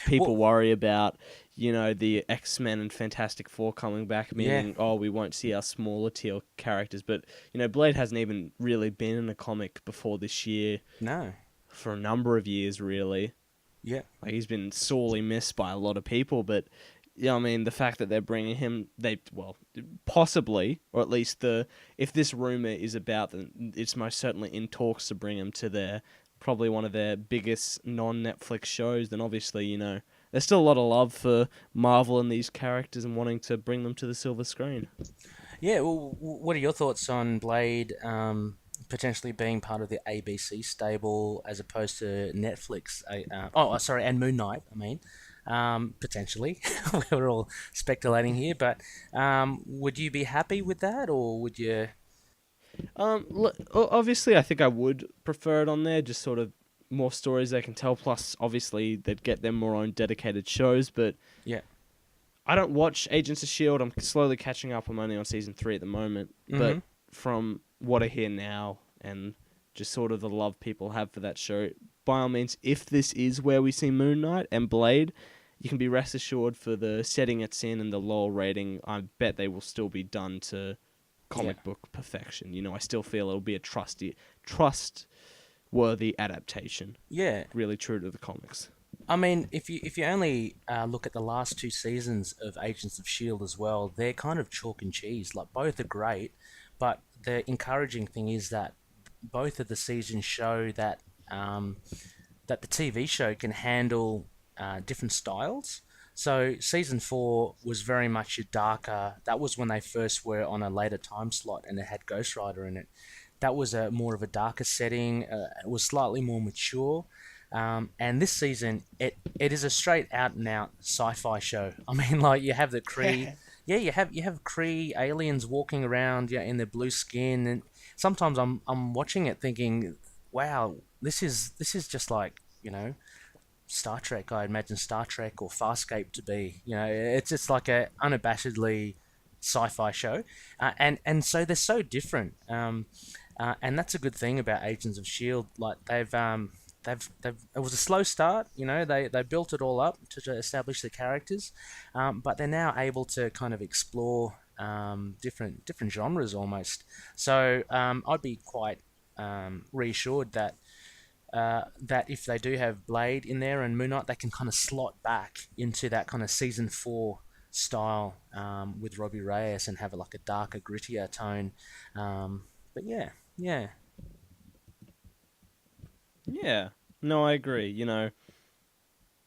S1: People worry about the X-Men and Fantastic Four coming back, meaning we won't see our smaller tier characters. But Blade hasn't even really been in a comic before this year.
S2: No.
S1: For a number of years, really.
S2: Yeah.
S1: Like, he's been sorely missed by a lot of people, but the fact that they're bringing him, possibly, or at least if this rumor is about them, it's most certainly in talks to bring him to probably one of their biggest non-Netflix shows. Then obviously, there's still a lot of love for Marvel and these characters and wanting to bring them to the silver screen.
S2: Yeah. Well, what are your thoughts on Blade? Potentially being part of the ABC stable as opposed to Netflix. And Moon Knight. I mean, potentially, we're all speculating here, but would you be happy with that, or would you?
S1: Obviously, I think I would prefer it on there. Just sort of more stories they can tell. Plus, obviously, they'd get them more own dedicated shows. But
S2: Yeah.
S1: I don't watch Agents of S.H.I.E.L.D. I'm slowly catching up. I'm only on season 3 at the moment. But from what I hear now and just sort of the love people have for that show, by all means, if this is where we see Moon Knight and Blade, you can be rest assured for the setting it's in and the low rating, I bet they will still be done to comic book perfection. I still feel it'll be a trustworthy adaptation.
S2: Yeah.
S1: Really true to the comics.
S2: I mean, if you only look at the last 2 seasons of Agents of S.H.I.E.L.D. as well, they're kind of chalk and cheese. Like, both are great, but the encouraging thing is that both of the seasons show that that the TV show can handle different styles. So season 4 was very much a darker. That was when they first were on a later time slot, and it had Ghost Rider in it. That was more of a darker setting. It was slightly more mature. And this season, it is a straight out and out sci-fi show. I mean, like you have the Kree, yeah, you have Kree aliens walking around, yeah, in their blue skin, and sometimes I'm watching it thinking, wow, this is just like, you know, Star Trek. I imagine Star Trek or Farscape to be. You know, it's just like a unabashedly sci-fi show, and so they're so different. And that's a good thing about Agents of Shield. Like they've it was a slow start, you know. They built it all up to establish the characters, but they're now able to kind of explore different genres almost. So I'd be quite reassured that that if they do have Blade in there and Moon Knight, they can kind of slot back into that kind of season 4 style with Robbie Reyes and have like a darker, grittier tone. But yeah.
S1: Yeah, no, I agree. You know,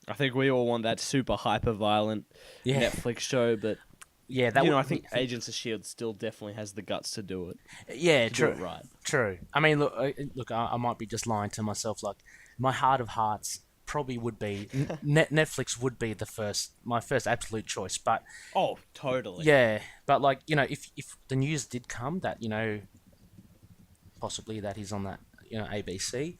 S1: I think we all want that super hyper violent Netflix show, but
S2: yeah, that
S1: I think Agents of Shield still definitely has the guts to do it.
S2: Yeah,
S1: true. Do it right.
S2: True. I mean, look, I might be just lying to myself. Like, my heart of hearts probably would be Netflix would be my first absolute choice. But
S1: oh, totally.
S2: Yeah, but like, you know, if the news did come that, you know, possibly that he's on that, you know, ABC.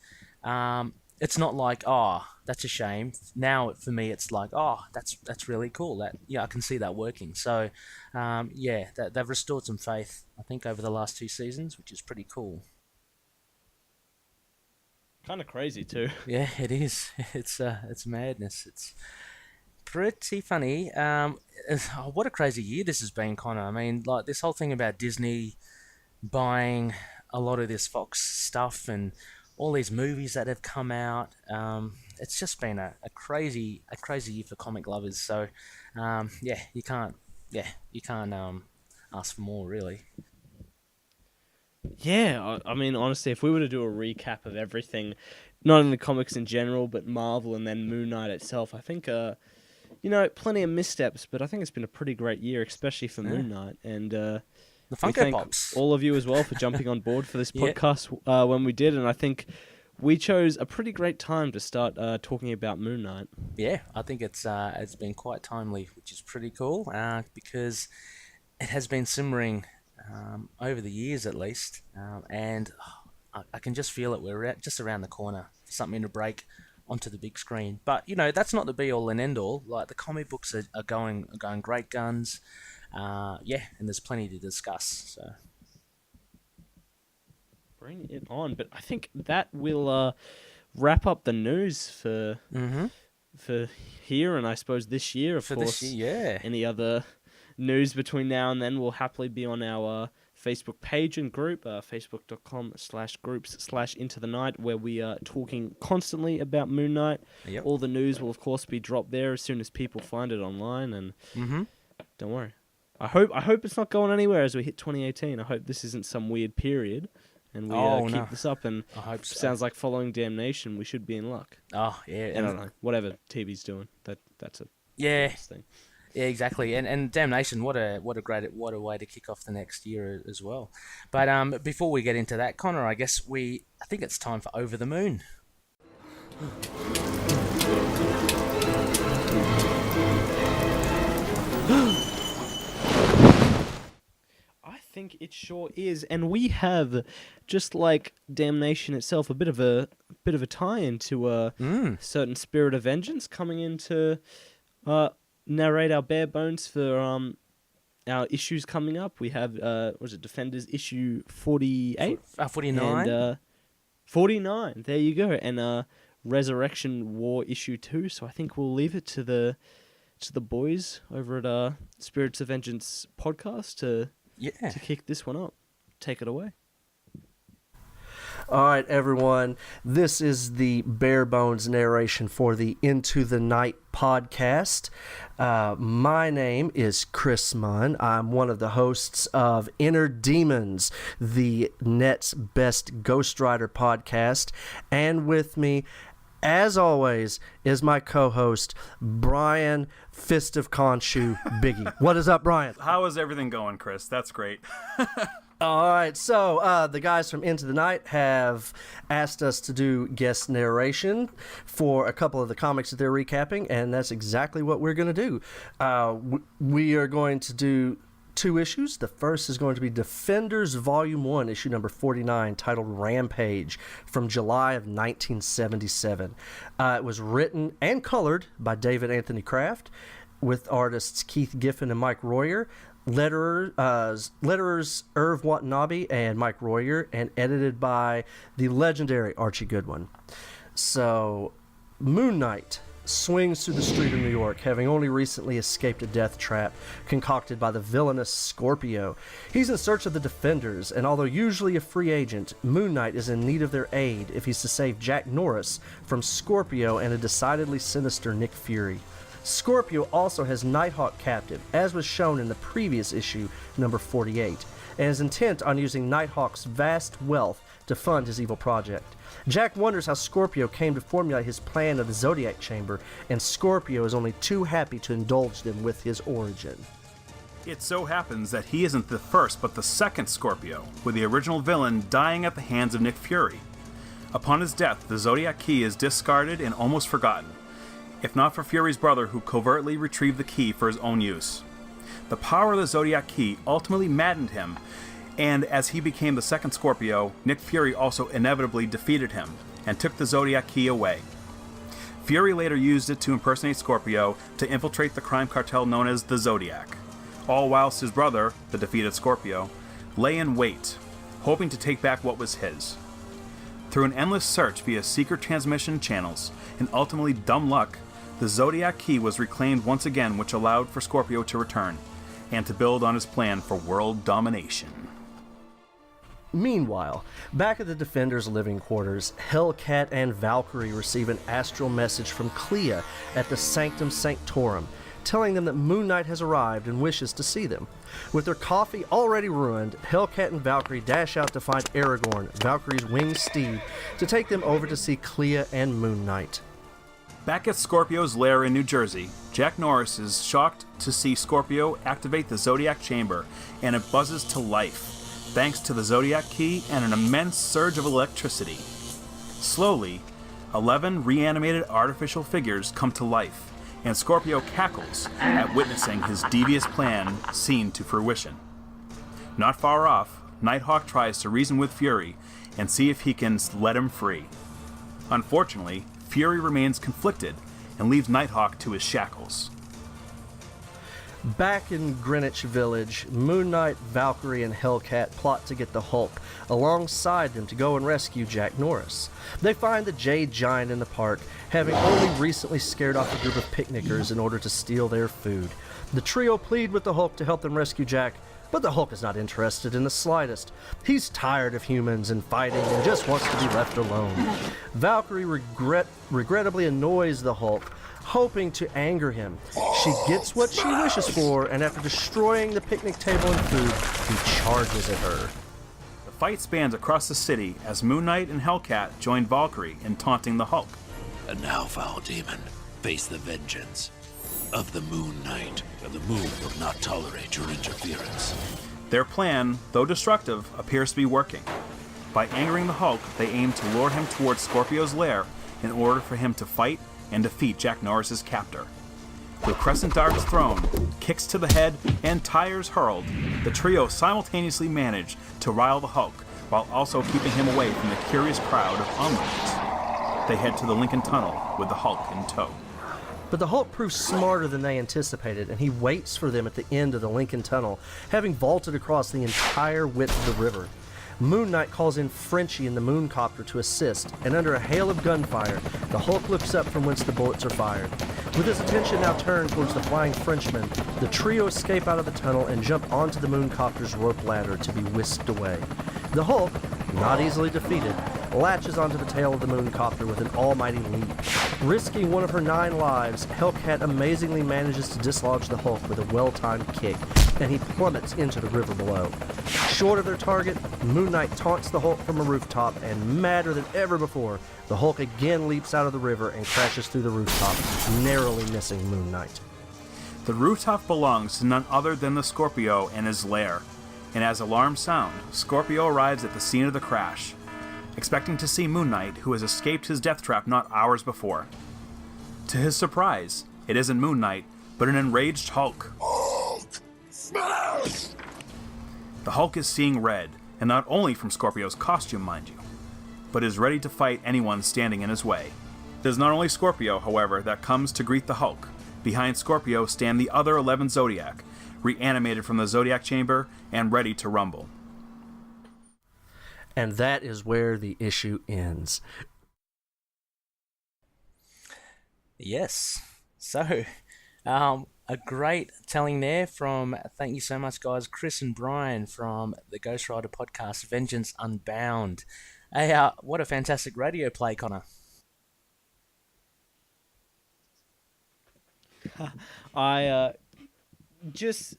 S2: It's not like, oh, that's a shame. Now for me, it's like, oh, that's really cool. That I can see that working. So, they've restored some faith, I think, over the last 2 seasons, which is pretty cool.
S1: Kind of crazy too.
S2: Yeah, it is. It's madness. It's pretty funny. What a crazy year this has been, Connor. I mean, like this whole thing about Disney buying a lot of this Fox stuff and all these movies that have come out. It's just been a crazy year for comic lovers. So, you can't ask for more, really.
S1: Yeah, I mean, honestly, if we were to do a recap of everything, not only comics in general, but Marvel and then Moon Knight itself, I think, plenty of missteps, but I think it's been a pretty great year, especially for Moon Knight. And
S2: the
S1: we
S2: Funko
S1: thank
S2: Pops.
S1: all of you as well for jumping on board for this podcast when we did, and I think we chose a pretty great time to start talking about Moon Knight.
S2: Yeah, I think it's been quite timely, which is pretty cool, because it has been simmering over the years at least, and I can just feel it. We're just around the corner for something to break onto the big screen. But, you know, that's not the be-all and end-all. Like, the comic books are going great guns. And there's plenty to discuss. So
S1: bring it on. But I think that will wrap up the news for here, and I suppose this year, of course.
S2: This year,
S1: Any other news between now and then will happily be on our Facebook page and group, facebook.com/groups/Into the Night, where we are talking constantly about Moon Knight.
S2: Yep.
S1: All the news will, of course, be dropped there as soon as people find it online, and don't worry. I hope it's not going anywhere as we hit 2018. I hope this isn't some weird period, and we keep this up. And
S2: I hope so.
S1: Sounds like following Damnation, we should be in luck.
S2: Oh yeah,
S1: I don't know. Whatever TV's doing, that's a nice thing.
S2: Yeah, exactly. And Damnation, what a way to kick off the next year as well. But before we get into that, Connor, I think it's time for Over the Moon.
S1: I think it sure is, and we have, just like Damnation itself, a bit of a tie-in to a certain Spirit of Vengeance coming in to narrate our bare bones for our issues coming up. We have Defenders issue 48?
S2: 49.
S1: And 49. There you go. And Resurrection War issue 2. So I think we'll leave it to the boys over at Spirits of Vengeance podcast to kick this one up. Take it away.
S3: All right, everyone. This is the bare bones narration for the Into the Night podcast. My name is Chris Munn. I'm one of the hosts of Inner Demons, the net's best Ghost Rider podcast. And with me, as always, is my co-host, Brian Fist of Khonshu Biggie. What is up, Brian?
S4: How is everything going, Chris? That's great.
S3: All right, so the guys from Into the Night have asked us to do guest narration for a couple of the comics that they're recapping, and that's exactly what we're going to do. We are going to do 2 issues. The first is going to be Defenders Volume 1, issue number 49, titled Rampage, from July of 1977. It was written and colored by David Anthony Kraft, with artists Keith Giffen and Mike Royer, letterers Irv Watanabe and Mike Royer, and edited by the legendary Archie Goodwin. So, Moon Knight swings through the street of New York, having only recently escaped a death trap concocted by the villainous Scorpio. He's in search of the Defenders, and although usually a free agent, Moon Knight is in need of their aid if he's to save Jack Norris from Scorpio and a decidedly sinister Nick Fury. Scorpio also has Nighthawk captive, as was shown in the previous issue, number 48, and is intent on using Nighthawk's vast wealth to fund his evil project. Jack wonders how Scorpio came to formulate his plan of the Zodiac Chamber, and Scorpio is only too happy to indulge them with his origin.
S4: It so happens that he isn't the first but the second Scorpio, with the original villain dying at the hands of Nick Fury. Upon his death, the Zodiac Key is discarded and almost forgotten, if not for Fury's brother who covertly retrieved the key for his own use. The power of the Zodiac Key ultimately maddened him, and as he became the second Scorpio, Nick Fury also inevitably defeated him and took the Zodiac Key away. Fury later used it to impersonate Scorpio to infiltrate the crime cartel known as the Zodiac, all whilst his brother, the defeated Scorpio, lay in wait, hoping to take back what was his. Through an endless search via secret transmission channels and ultimately dumb luck, the Zodiac Key was reclaimed once again, which allowed for Scorpio to return and to build on his plan for world domination.
S3: Meanwhile, back at the Defenders' living quarters, Hellcat and Valkyrie receive an astral message from Clea at the Sanctum Sanctorum, telling them that Moon Knight has arrived and wishes to see them. With their coffee already ruined, Hellcat and Valkyrie dash out to find Aragorn, Valkyrie's winged steed, to take them over to see Clea and Moon Knight.
S4: Back at Scorpio's lair in New Jersey, Jack Norris is shocked to see Scorpio activate the Zodiac Chamber, and it buzzes to life, thanks to the Zodiac Key and an immense surge of electricity. Slowly, 11 reanimated artificial figures come to life, and Scorpio cackles at witnessing his devious plan seen to fruition. Not far off, Nighthawk tries to reason with Fury and see if he can let him free. Unfortunately, Fury remains conflicted and leaves Nighthawk to his shackles.
S3: Back in Greenwich Village, Moon Knight, Valkyrie, and Hellcat plot to get the Hulk alongside them to go and rescue Jack Norris. They find the Jade Giant in the park, having only recently scared off a group of picnickers in order to steal their food. The trio plead with the Hulk to help them rescue Jack, but the Hulk is not interested in the slightest. He's tired of humans and fighting and just wants to be left alone. Valkyrie regrettably annoys the Hulk, hoping to anger him. She gets what she wishes for, and after destroying the picnic table and food, he charges at her.
S4: The fight spans across the city as Moon Knight and Hellcat join Valkyrie in taunting the Hulk.
S5: And now, foul demon, face the vengeance of the Moon Knight, and the moon will not tolerate your interference.
S4: Their plan, though destructive, appears to be working. By angering the Hulk, they aim to lure him towards Scorpio's lair in order for him to fight and defeat Jack Norris's captor. With crescent darts thrown, kicks to the head, and tires hurled, the trio simultaneously manage to rile the Hulk while also keeping him away from the curious crowd of onlookers. They head to the Lincoln Tunnel with the Hulk in tow.
S3: But the Hulk proves smarter than they anticipated, and he waits for them at the end of the Lincoln Tunnel, having vaulted across the entire width of the river. Moon Knight calls in Frenchie in the Mooncopter to assist, and under a hail of gunfire, the Hulk looks up from whence the bullets are fired. With his attention now turned towards the flying Frenchman, the trio escape out of the tunnel and jump onto the Mooncopter's rope ladder to be whisked away. The Hulk, not easily defeated, latches onto the tail of the Mooncopter with an almighty leap. Risking one of her 9 lives, Hellcat amazingly manages to dislodge the Hulk with a well-timed kick, and he plummets into the river below. Short of their target, Moon Knight taunts the Hulk from a rooftop, and madder than ever before, the Hulk again leaps out of the river and crashes through the rooftop, narrowly missing Moon Knight.
S4: The rooftop belongs to none other than the Scorpio and his lair, and as alarms sound, Scorpio arrives at the scene of the crash, expecting to see Moon Knight, who has escaped his death trap not hours before. To his surprise, it isn't Moon Knight, but an enraged Hulk.
S5: Hulk! Smash!
S4: The Hulk is seeing red, and not only from Scorpio's costume, mind you, but is ready to fight anyone standing in his way. It is not only Scorpio, however, that comes to greet the Hulk. Behind Scorpio stand the other 11 Zodiac, reanimated from the Zodiac Chamber and ready to rumble.
S3: And that is where the issue ends.
S2: Yes. So, a great telling there from, thank you so much, guys, Chris and Brian from the Ghost Rider podcast, Vengeance Unbound. Hey, what a fantastic radio play, Connor.
S1: I just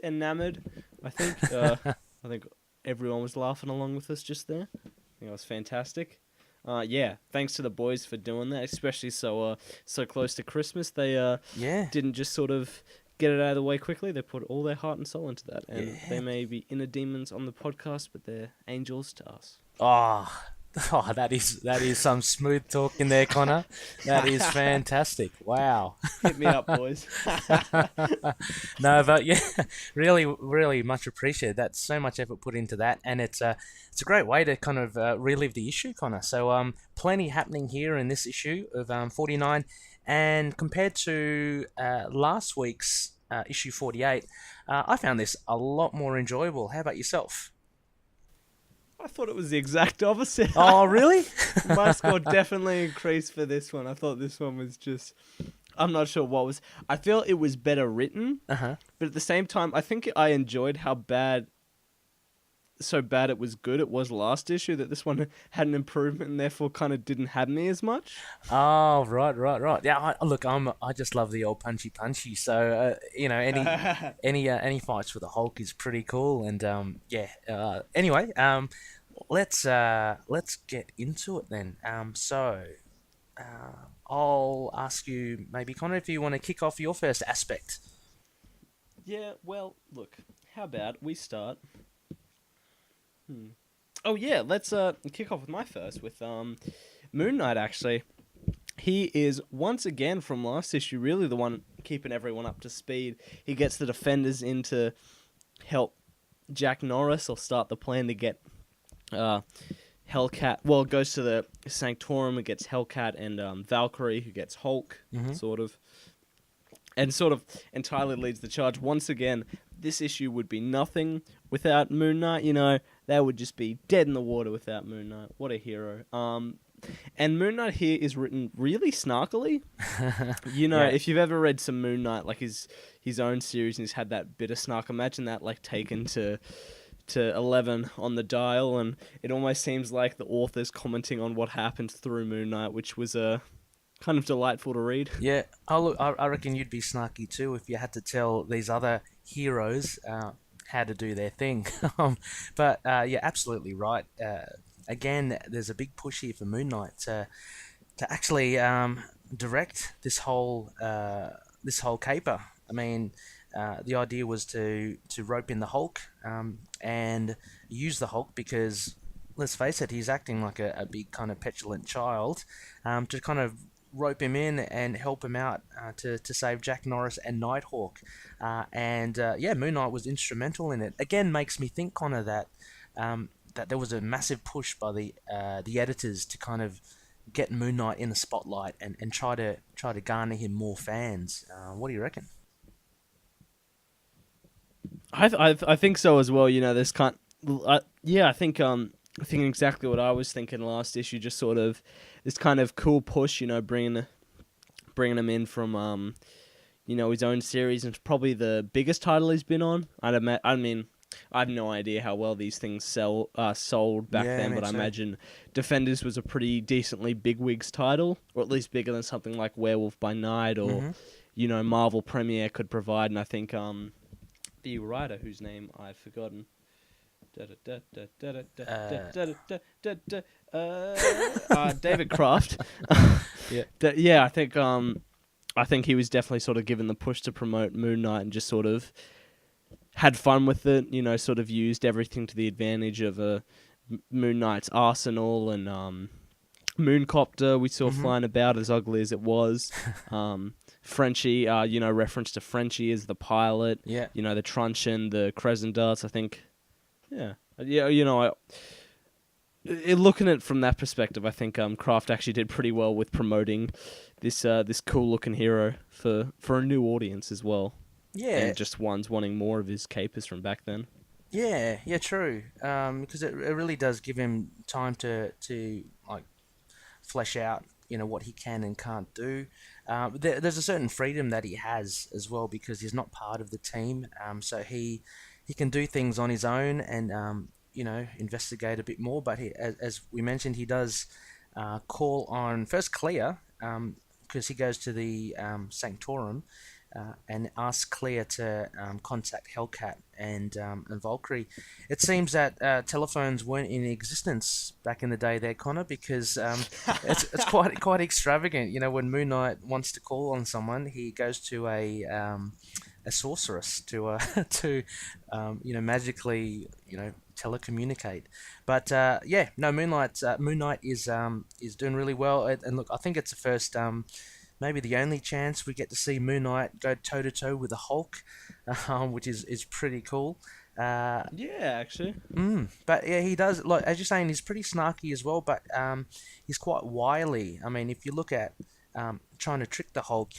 S1: enamored. I think everyone was laughing along with us just there. I think it was fantastic. Yeah, thanks to the boys for doing that, especially so close to Christmas. They didn't just sort of get it out of the way quickly. They put all their heart and soul into that, and they may be inner demons on the podcast, but they're angels to us.
S2: Oh, that is some smooth talking there, Connor. That is fantastic. Wow.
S1: Hit me up, boys.
S2: No, but yeah, really, really much appreciated. That's so much effort put into that, and it's a great way to kind of relive the issue, Connor. So plenty happening here in this issue of 49, and compared to last week's issue 48, I found this a lot more enjoyable. How about yourself?
S1: I thought it was the exact opposite.
S2: Oh, really?
S1: My score definitely increased for this one. I thought this one was just... I'm not sure what was... I feel it was better written, but at the same time, I think I enjoyed how bad it was good it was last issue, that this one had an improvement and therefore kind of didn't have me as much.
S2: Oh, right. Yeah, I just love the old punchy. So any fights with the Hulk is pretty cool, and anyway, let's get into it then. I'll ask you maybe, Connor, if you want to kick off your first aspect.
S1: Yeah, well, look, how about we start? Oh yeah, let's kick off with my first, with Moon Knight, actually. He is, once again from last issue, really the one keeping everyone up to speed. He gets the Defenders in to help Jack Norris, or start the plan to get Hellcat. Well, goes to the Sanctorum and gets Hellcat and Valkyrie, who gets Hulk, sort of entirely leads the charge. Once again, this issue would be nothing without Moon Knight. You know, they would just be dead in the water without Moon Knight. What a hero. And Moon Knight here is written really snarkily. You know, if you've ever read some Moon Knight, like his own series, and he's had that bit of snark, imagine that like taken to 11 on the dial, and it almost seems like the author's commenting on what happened through Moon Knight, which was kind of delightful to read.
S2: Yeah, I reckon you'd be snarky too if you had to tell these other heroes how to do their thing. But you're absolutely right. Again, there's a big push here for Moon Knight to actually direct this whole caper. I mean, the idea was to rope in the Hulk and use the Hulk because, let's face it, he's acting like a big kind of petulant child, to kind of rope him in and help him out to save Jack Norris and Nighthawk. Moon Knight was instrumental in it. Again, makes me think, Connor, that there was a massive push by the editors to kind of get Moon Knight in the spotlight and try to garner him more fans. What do you reckon?
S1: I think so as well. You know, this can't. I think thinking exactly what I was thinking last issue. Just sort of this kind of cool push. You know, bringing him in from his own series, and it's probably the biggest title he's been on. I mean, I have no idea how well these things sold back then, but I imagine Defenders was a pretty decently bigwigs title, or at least bigger than something like Werewolf by Night or Marvel Premiere could provide. And I think the writer, whose name I've forgotten, David Kraft. I think he was definitely sort of given the push to promote Moon Knight and just sort of had fun with it, you know, sort of used everything to the advantage of Moon Knight's arsenal and Mooncopter we saw flying about, as ugly as it was. Frenchie, you know, reference to Frenchie as the pilot.
S2: Yeah.
S1: You know, the truncheon, the crescent darts, I think. Yeah. Yeah, you know, looking at it from that perspective, I think Kraft actually did pretty well with promoting this cool-looking hero for a new audience as well.
S2: Yeah.
S1: And just ones wanting more of his capers from back then.
S2: Yeah, true. Because it really does give him time to like flesh out, you know, what he can and can't do. There's a certain freedom that he has as well because he's not part of the team. So he can do things on his own and you know, investigate a bit more. But he, as we mentioned, he does call on first Clea because he goes to the Sanctorum. And asks Clea to contact Hellcat and Valkyrie. It seems that telephones weren't in existence back in the day there, Connor, because it's quite extravagant. You know, when Moon Knight wants to call on someone, he goes to a sorceress to you know, magically, you know, telecommunicate. But Moon Knight is doing really well. And look, I think it's the first. Maybe the only chance we get to see Moon Knight go toe-to-toe with the Hulk, which is pretty cool.
S1: Yeah, actually.
S2: But yeah, he does, like as you're saying, he's pretty snarky as well, but he's quite wily. I mean, if you look at trying to trick the Hulk,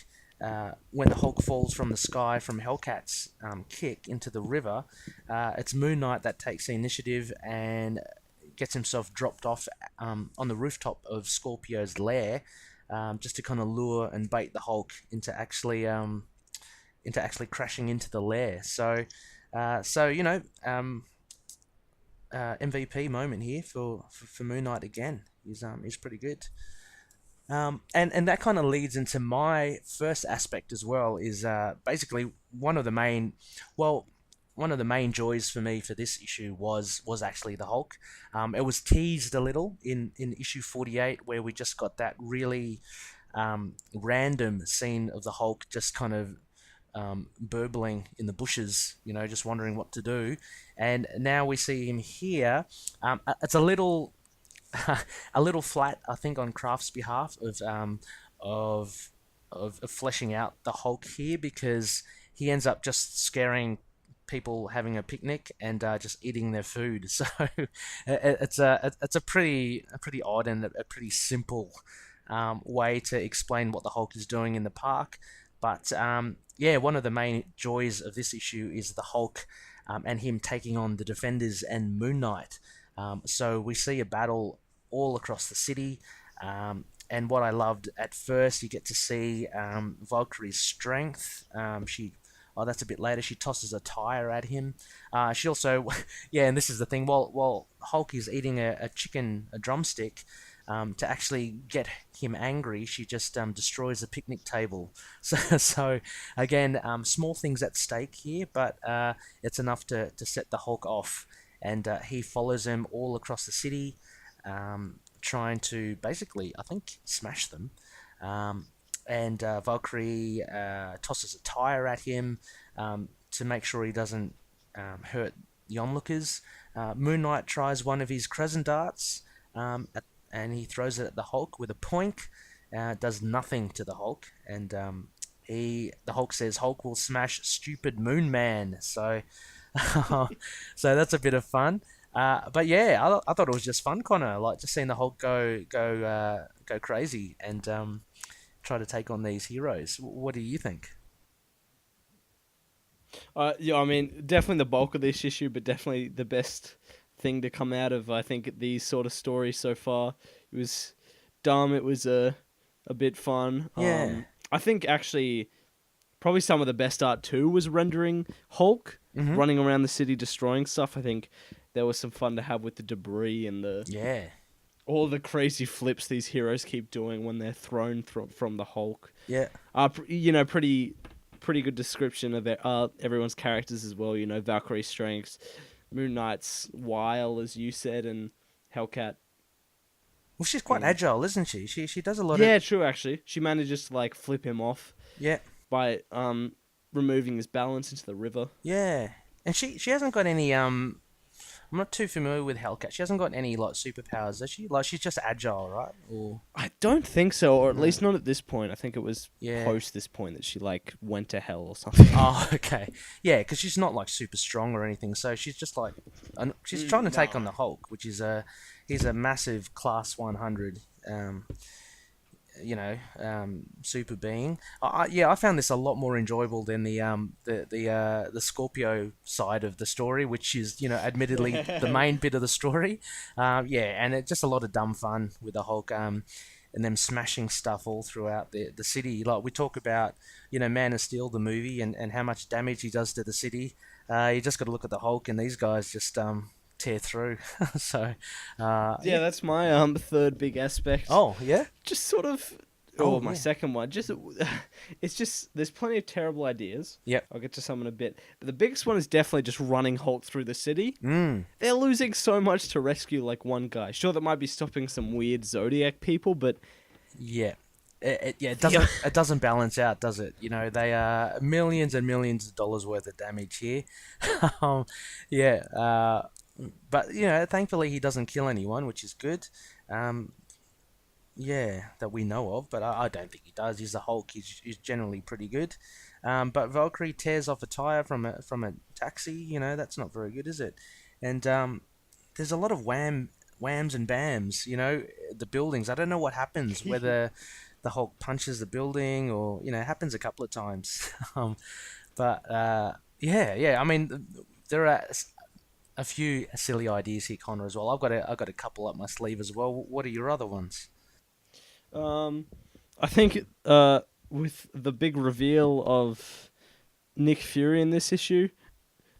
S2: when the Hulk falls from the sky from Hellcat's kick into the river, it's Moon Knight that takes the initiative and gets himself dropped off on the rooftop of Scorpio's lair. Just to kind of lure and bait the Hulk into actually crashing into the lair. So you know, MVP moment here for Moon Knight again. He's pretty good. And that kind of leads into my first aspect as well. Is basically one of the main joys for me for this issue was actually the Hulk. It was teased a little in issue 48 where we just got that really random scene of the Hulk just kind of burbling in the bushes, you know, just wondering what to do. And now we see him here. It's a little flat, I think, on Kraft's behalf of fleshing out the Hulk here, because he ends up just scaring people having a picnic and just eating their food. So it's a pretty odd and a pretty simple way to explain what the Hulk is doing in the park. But one of the main joys of this issue is the Hulk and him taking on the Defenders and Moon Knight. So we see a battle all across the city. And what I loved at first, you get to see Valkyrie's strength. That's a bit later. She tosses a tire at him. She also, and this is the thing, while Hulk is eating a drumstick, to actually get him angry, she just destroys a picnic table. So again, small things at stake here, but it's enough to set the Hulk off. And he follows him all across the city, trying to basically, I think, smash them. And Valkyrie tosses a tire at him to make sure he doesn't hurt the onlookers. Moon Knight tries one of his crescent darts, and he throws it at the Hulk with a poink. Does nothing to the Hulk, and the Hulk says Hulk will smash stupid Moon Man. So that's a bit of fun. But yeah, I thought it was just fun, Connor. Like just seeing the Hulk go crazy and try to take on these heroes. What do you think?
S1: I mean, definitely the bulk of this issue, but definitely the best thing to come out of, I think, these sort of stories so far. It was dumb. It was a bit fun.
S2: Yeah.
S1: I think actually probably some of the best art too was rendering Hulk running around the city destroying stuff. I think there was some fun to have with the debris and all the crazy flips these heroes keep doing when they're thrown from the Hulk.
S2: Yeah.
S1: Pretty good description of everyone's characters as well. You know, Valkyrie's strengths, Moon Knight's wile, as you said, and Hellcat.
S2: Well, she's quite agile, isn't she? She does a lot of...
S1: Yeah, true, actually. She manages to, flip him off.
S2: Yeah.
S1: By removing his balance into the river.
S2: Yeah. And she hasn't got any I'm not too familiar with Hellcat. She hasn't got any like superpowers, does she? Like she's just agile, right? Or
S1: I don't think so, or at least not at this point. I think it was
S2: Yeah.
S1: post this point that she like went to hell or something.
S2: Oh, okay. Yeah, because she's not like super strong or anything. So she's just like she's trying to take on the Hulk, which is he's a massive class 100 super being. I found this a lot more enjoyable than the Scorpio side of the story, which is admittedly the main bit of the story. And it's just a lot of dumb fun with the Hulk. And them smashing stuff all throughout the city. Like we talk about, Man of Steel, the movie, and how much damage he does to the city. You just got to look at the Hulk, and these guys just tear through. So
S1: that's my third big aspect.
S2: Oh yeah,
S1: just sort of. My second one. It's just there's plenty of terrible ideas.
S2: Yep.
S1: I'll get to some in a bit. But the biggest one is definitely just running Hulk through the city.
S2: Mm.
S1: They're losing so much to rescue like one guy. Sure, that might be stopping some weird Zodiac people, but
S2: yeah. It doesn't balance out, does it? They are millions and millions of dollars worth of damage here. But thankfully he doesn't kill anyone, which is good. That we know of, but I don't think he does. He's the Hulk. He's generally pretty good. But Valkyrie tears off a tire from a taxi. That's not very good, is it? And there's a lot of whams and bams. The buildings. I don't know what happens, whether the Hulk punches the building or it happens a couple of times. I mean, there are a few silly ideas here, Connor, as well. I've got a couple up my sleeve as well. What are your other ones?
S1: I think with the big reveal of Nick Fury in this issue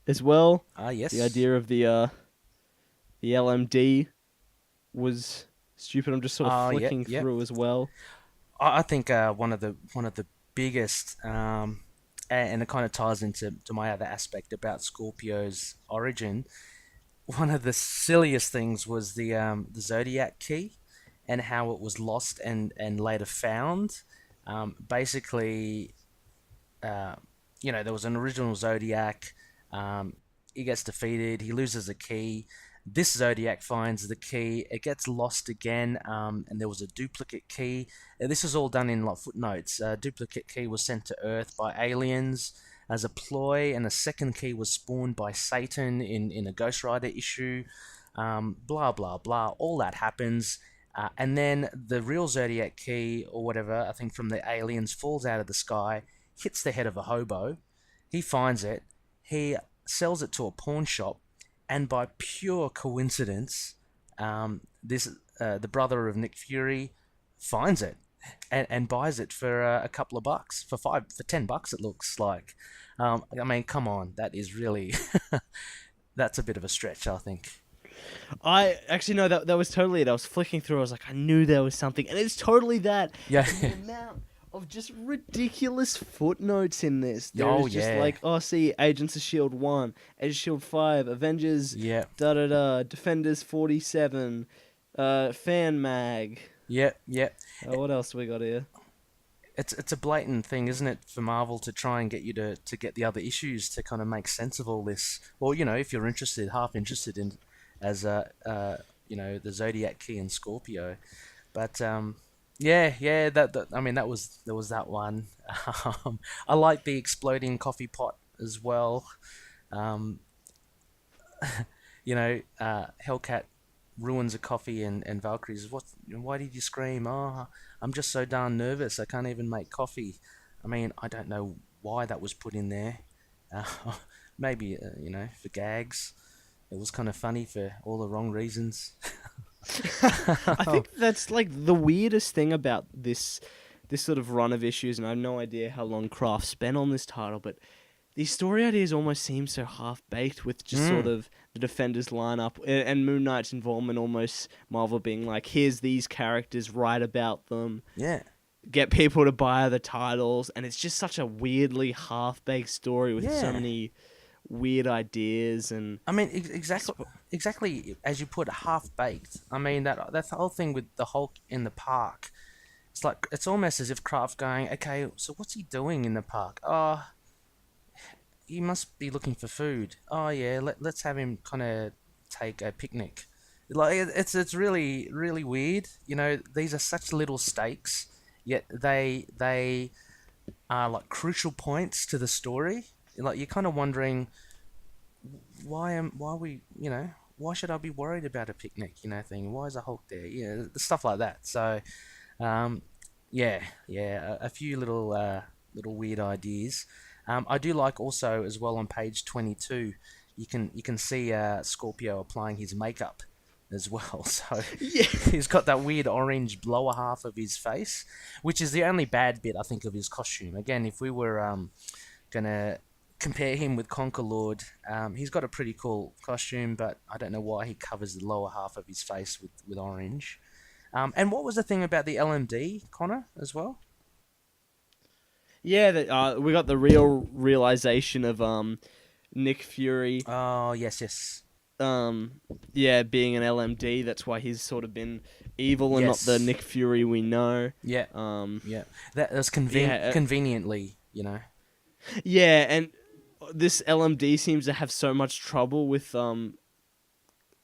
S1: as well.
S2: Yes.
S1: The idea of the LMD was stupid. I'm just sort of flicking through as well.
S2: I think one of the biggest and it kind of ties into my other aspect about Scorpio's origin. One of the silliest things was the Zodiac key. And how it was lost and later found. Basically, there was an original Zodiac. He gets defeated. He loses a key. This Zodiac finds the key. It gets lost again, and there was a duplicate key. This is all done in like footnotes. A duplicate key was sent to Earth by aliens as a ploy, and a second key was spawned by Satan in a Ghost Rider issue. Blah, blah, blah. All that happens. And then the real Zodiac key, or whatever, I think from the aliens, falls out of the sky, hits the head of a hobo. He finds it. He sells it to a pawn shop. And by pure coincidence, the brother of Nick Fury finds it and buys it for a couple of bucks, for $10 it looks like. I mean, come on, that is really that's a bit of a stretch, I think.
S1: I actually know that was totally it. I was flicking through. I was like, I knew there was something, and it's totally that.
S2: Yeah.
S1: The amount of just ridiculous footnotes in this. There's just like, see, Agents of S.H.I.E.L.D. 1, Agents of S.H.I.E.L.D. 5, Avengers, Defenders 47, Fan Mag.
S2: Yeah.
S1: What else we got here?
S2: It's a blatant thing, isn't it, for Marvel to try and get you to get the other issues to kind of make sense of all this. Well, if you're half interested in as the Zodiac key and Scorpio, but that I mean there was that one. I like the exploding coffee pot as well. Hellcat ruins a coffee and Valkyrie says, why did you scream? Oh, I'm just so darn nervous, I can't even make coffee. I mean, I don't know why that was put in there. Maybe for gags. It was kind of funny for all the wrong reasons.
S1: I think that's like the weirdest thing about this sort of run of issues, and I have no idea how long Kraft spent on this title, but these story ideas almost seem so half-baked with just sort of the Defenders lineup and Moon Knight's involvement, almost Marvel being like, here's these characters, write about them.
S2: Yeah.
S1: Get people to buy the titles, and it's just such a weirdly half-baked story with so many weird ideas. And
S2: I mean, exactly as you put, half-baked. I mean, that whole thing with the Hulk in the park, it's almost as if Kraft going, okay, so what's he doing in the park? he must be looking for food. Oh yeah, let's have him kind of take a picnic. Like it's really really weird. You know, these are such little stakes, yet they are like crucial points to the story. Like you're kind of wondering why should I be worried about a picnic? You know, thing. Why is a Hulk there? You know, stuff like that. So, a few little weird ideas. I do like also as well on page 22, you can see Scorpio applying his makeup as well. So
S1: Yeah.
S2: he's got that weird orange lower half of his face, which is the only bad bit I think of his costume. Again, if we were gonna compare him with Conquerlord, he's got a pretty cool costume, but I don't know why he covers the lower half of his face with orange. And what was the thing about the LMD, Connor, as well?
S1: Yeah, that we got the realization of Nick Fury.
S2: Oh, yes.
S1: Being an LMD, that's why he's sort of been evil and not the Nick Fury we know.
S2: Yeah. That's conveniently, you know.
S1: Yeah, and this LMD seems to have so much trouble with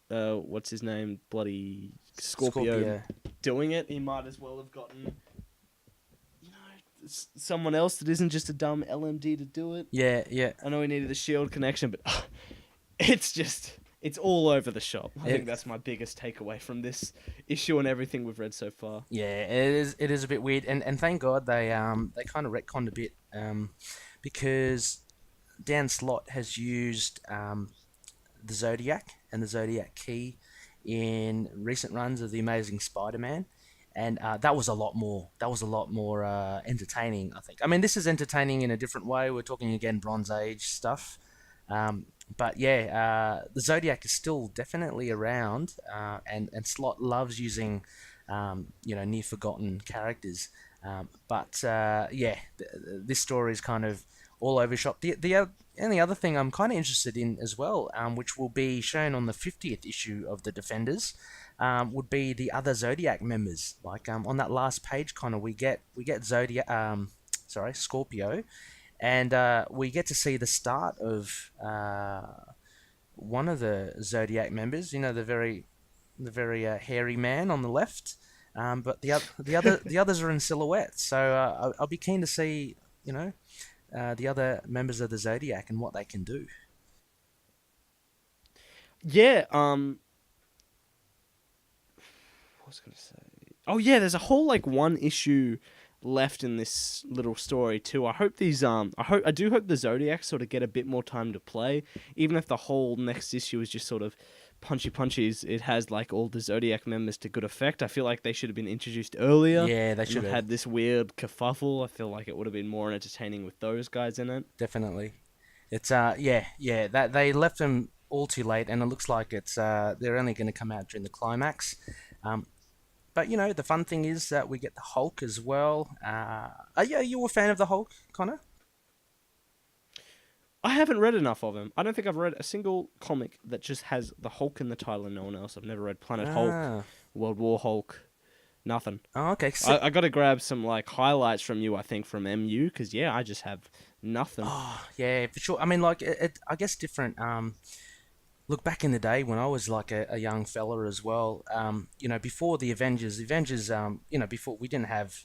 S1: what's his name, bloody Scorpio. Doing it. He might as well have gotten, someone else that isn't just a dumb LMD to do it.
S2: Yeah.
S1: I know he needed the shield connection, but it's all over the shop. I think that's my biggest takeaway from this issue and everything we've read so far.
S2: Yeah, it is a bit weird, and thank God they kind of retconned a bit, because Dan Slott has used the Zodiac and the Zodiac Key in recent runs of the Amazing Spider-Man, and that was a lot more entertaining, I think. I mean, this is entertaining in a different way. We're talking again Bronze Age stuff. But yeah, the Zodiac is still definitely around, and Slott loves using, near forgotten characters. This story is kind of all over shop. The other thing I'm kind of interested in as well, which will be shown on the 50th issue of the Defenders, would be the other Zodiac members. Like on that last page, Connor, we get Scorpio. And we get to see the start of one of the Zodiac members. You know, the very hairy man on the left. But the others are in silhouette. So I'll be keen to see, the other members of the Zodiac and what they can do.
S1: Yeah. What was I gonna say? Oh yeah, there's a whole one issue left in this little story too. I hope I do hope the Zodiac sort of get a bit more time to play, even if the whole next issue is just sort of punchy. It has all the Zodiac members to good effect. I feel like they should have been introduced earlier.
S2: Yeah, they should have
S1: had this weird kerfuffle. I feel like it would have been more entertaining with those guys in it.
S2: Definitely, it's that they left them all too late, and it looks like it's they're only going to come out during the climax. But, the fun thing is that we get the Hulk as well. Are you a fan of the Hulk, Connor?
S1: I haven't read enough of him. I don't think I've read a single comic that just has the Hulk in the title and no one else. I've never read Planet Hulk, World War Hulk, nothing.
S2: Oh, okay.
S1: I got to grab some highlights from you, I think, from MU, because, I just have nothing.
S2: Oh, yeah, for sure. I mean, I guess different... Look, back in the day when I was a young fella as well, before the Avengers, before we didn't have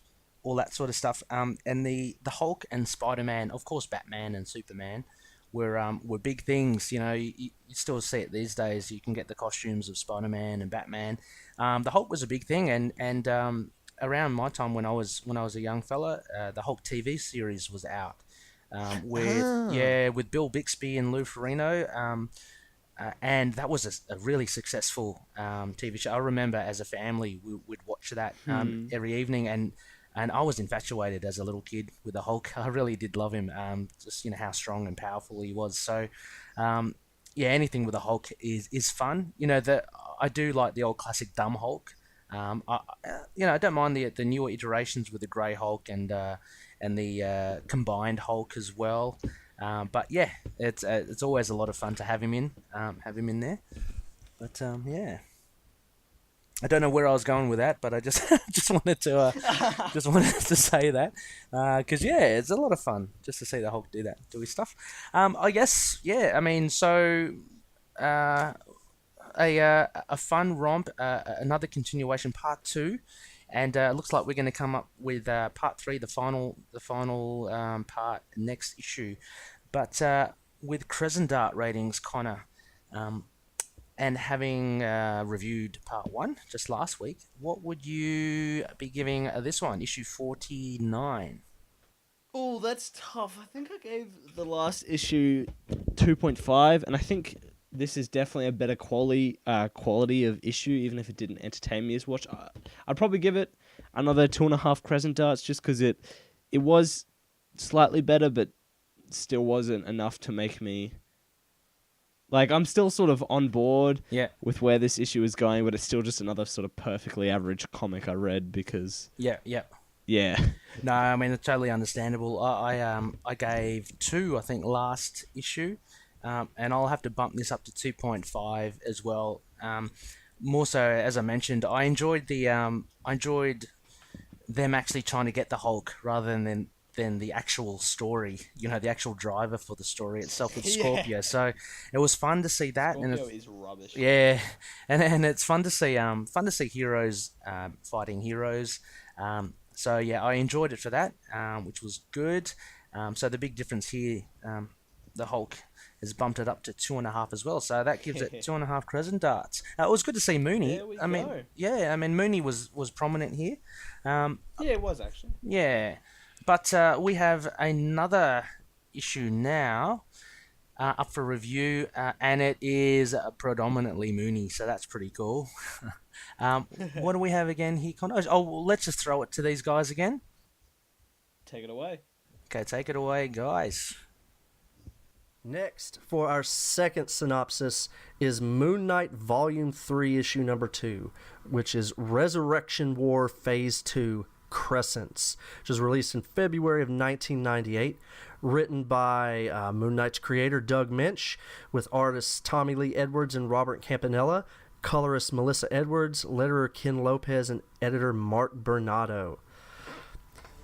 S2: all that sort of stuff, and the Hulk and Spider-Man, of course Batman and Superman, were big things. You still see it these days. You can get the costumes of Spider-Man and Batman. The Hulk was a big thing, and around my time when I was a young fella, the Hulk TV series was out, with Bill Bixby and Lou Ferrigno. And that was a really successful TV show. I remember as a family we'd watch that every evening, and I was infatuated as a little kid with the Hulk. I really did love him, just how strong and powerful he was. So, anything with the Hulk is fun. I do like the old classic dumb Hulk. I don't mind the newer iterations with the Grey Hulk and the combined Hulk as well. But yeah, it's always a lot of fun to have him in there. But I don't know where I was going with that, but I just just wanted to say that because it's a lot of fun just to see the Hulk do his stuff. I guess I mean a fun romp, another continuation, part 2, and it looks like we're going to come up with part 3, the final part next issue, but with Crescent Dart ratings, Connor. And having reviewed part 1 just last week, what would you be giving this one, issue 49?
S1: Oh, that's tough. I think I gave the last issue 2.5, and I think this is definitely a better quality of issue, even if it didn't entertain me as much. I'd probably give it another 2.5 Crescent Darts, just because it was slightly better, but still wasn't enough to make me... Like, I'm still sort of on board with where this issue is going, but it's still just another sort of perfectly average comic I read because... Yeah.
S2: No, I mean, it's totally understandable. I gave 2, I think, last issue, and I'll have to bump this up to 2.5 as well. More so, as I mentioned, I enjoyed them actually trying to get the Hulk rather than the actual story, the actual driver for the story itself with Scorpio. So it was fun to see that.
S1: Scorpio is rubbish.
S2: Yeah, and it's fun to see heroes fighting heroes. So I enjoyed it for that, which was good. So the big difference here, the Hulk has bumped it up to 2.5 as well. So that gives it 2.5 Crescent Darts. It was good to see Mooney. I mean Mooney was prominent here.
S1: It was actually.
S2: Yeah. But we have another issue now up for review, and it is predominantly Mooney, so that's pretty cool. What do we have again here, Connor? Oh, well, let's just throw it to these guys again.
S1: Take it away.
S2: Okay, take it away, guys.
S3: Next, for our second synopsis, is Moon Knight Volume 3, Issue Number 2, which is Resurrection War Phase 2, Crescents, which was released in February of 1998, written by Moon Knight's creator Doug Minch, with artists Tommy Lee Edwards and Robert Campanella, colorist Melissa Edwards, letterer Ken Lopez, and editor Mark Bernardo.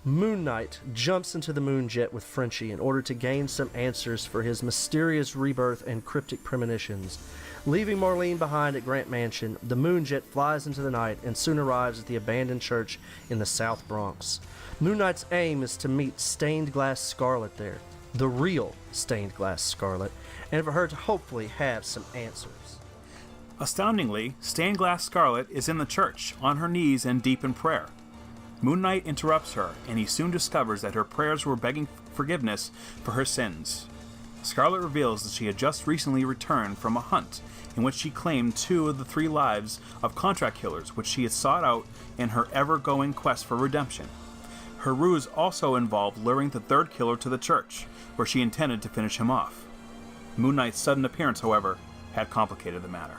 S3: Moon Knight jumps into the Moonjet with Frenchie in order to gain some answers for his mysterious rebirth and cryptic premonitions. Leaving Marlene behind at Grant Mansion, the Moonjet flies into the night and soon arrives at the abandoned church in the South Bronx. Moon Knight's aim is to meet Stained Glass Scarlet there, the real Stained Glass Scarlet, and for her to hopefully have some answers.
S4: Astoundingly, Stained Glass Scarlet is in the church, on her knees and deep in prayer. Moon Knight interrupts her, and he soon discovers that her prayers were begging forgiveness for her sins. Scarlet reveals that she had just recently returned from a hunt in which she claimed 2 of the 3 lives of contract killers which she had sought out in her ever-going quest for redemption. Her ruse also involved luring the 3rd killer to the church, where she intended to finish him off. Moon Knight's sudden appearance, however, had complicated the matter.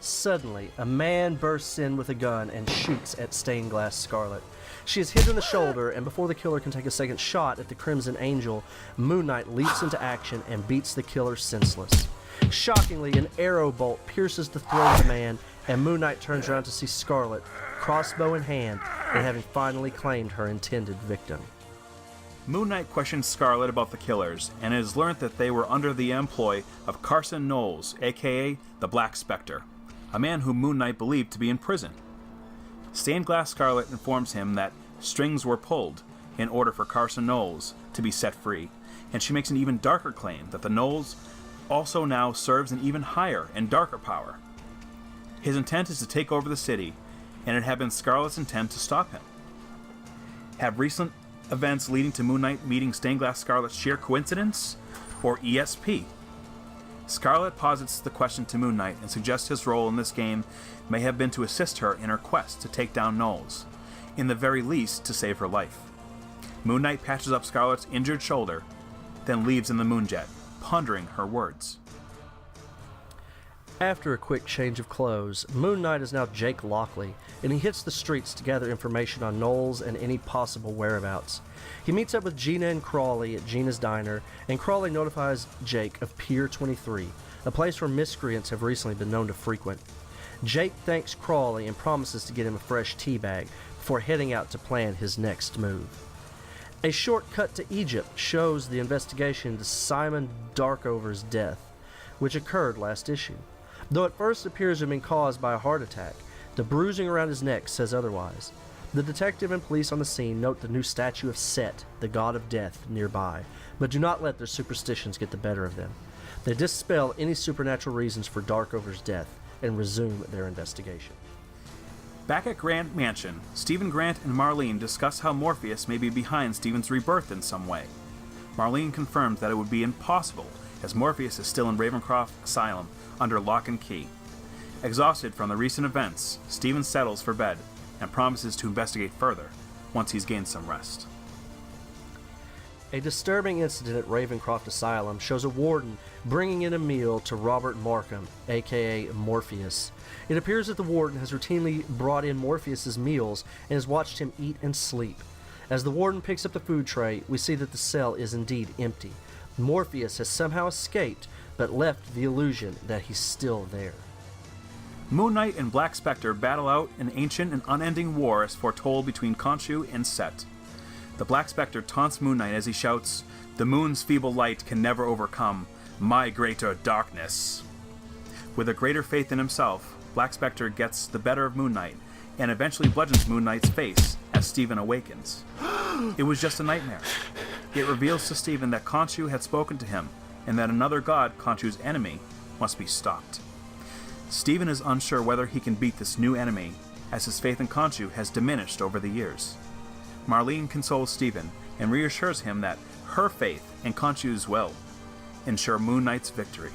S3: Suddenly, a man bursts in with a gun and shoots at Stained Glass Scarlet. She is hit in the shoulder, and before the killer can take a second shot at the Crimson Angel, Moon Knight leaps into action and beats the killer senseless. Shockingly, an arrow bolt pierces the throat of the man, and Moon Knight turns around to see Scarlet, crossbow in hand, and having finally claimed her intended victim.
S4: Moon Knight questions Scarlet about the killers, and has learned that they were under the employ of Carson Knowles, aka the Black Spectre, a man whom Moon Knight believed to be in prison. Stained Glass Scarlet informs him that strings were pulled in order for Carson Knowles to be set free, and she makes an even darker claim that the Knowles also now serves an even higher and darker power. His intent is to take over the city, and it had been Scarlet's intent to stop him. Have recent events leading to Moon Knight meeting Stained Glass Scarlet sheer coincidence, or ESP? Scarlet posits the question to Moon Knight and suggests his role in this game may have been to assist her in her quest to take down Knowles, in the very least to save her life. Moon Knight patches up Scarlet's injured shoulder, then leaves in the Moonjet, pondering her words.
S3: After a quick change of clothes, Moon Knight is now Jake Lockley, and he hits the streets to gather information on Knowles and any possible whereabouts. He meets up with Gina and Crawley at Gina's diner, and Crawley notifies Jake of Pier 23, a place where miscreants have recently been known to frequent. Jake thanks Crawley and promises to get him a fresh tea bag before heading out to plan his next move. A short cut to Egypt shows the investigation into Simon Darkover's death, which occurred last issue. Though at first it appears to have been caused by a heart attack, the bruising around his neck says otherwise. The detective and police on the scene note the new statue of Set, the god of death, nearby, but do not let their superstitions get the better of them. They dispel any supernatural reasons for Darkover's death and resume their investigation.
S4: Back at Grant Mansion, Stephen Grant and Marlene discuss how Morpheus may be behind Stephen's rebirth in some way. Marlene confirms that it would be impossible, as Morpheus is still in Ravencroft Asylum under lock and key. Exhausted from the recent events, Stephen settles for bed and promises to investigate further once he's gained some rest.
S3: A disturbing incident at Ravencroft Asylum shows a warden bringing in a meal to Robert Markham, aka Morpheus. It appears that the warden has routinely brought in Morpheus's meals and has watched him eat and sleep. As the warden picks up the food tray, we see that the cell is indeed empty. Morpheus has somehow escaped, but left the illusion that he's still there.
S4: Moon Knight and Black Spectre battle out an ancient and unending war as foretold between Khonshu and Set. The Black Spectre taunts Moon Knight as he shouts, "The moon's feeble light can never overcome my greater darkness." With a greater faith in himself, Black Spectre gets the better of Moon Knight and eventually bludgeons Moon Knight's face as Stephen awakens. It was just a nightmare. It reveals to Stephen that Khonshu had spoken to him and that another god, Khonshu's enemy, must be stopped. Stephen is unsure whether he can beat this new enemy, as his faith in Khonshu has diminished over the years. Marlene consoles Stephen and reassures him that her faith and Khonshu's will ensure Moon Knight's victory.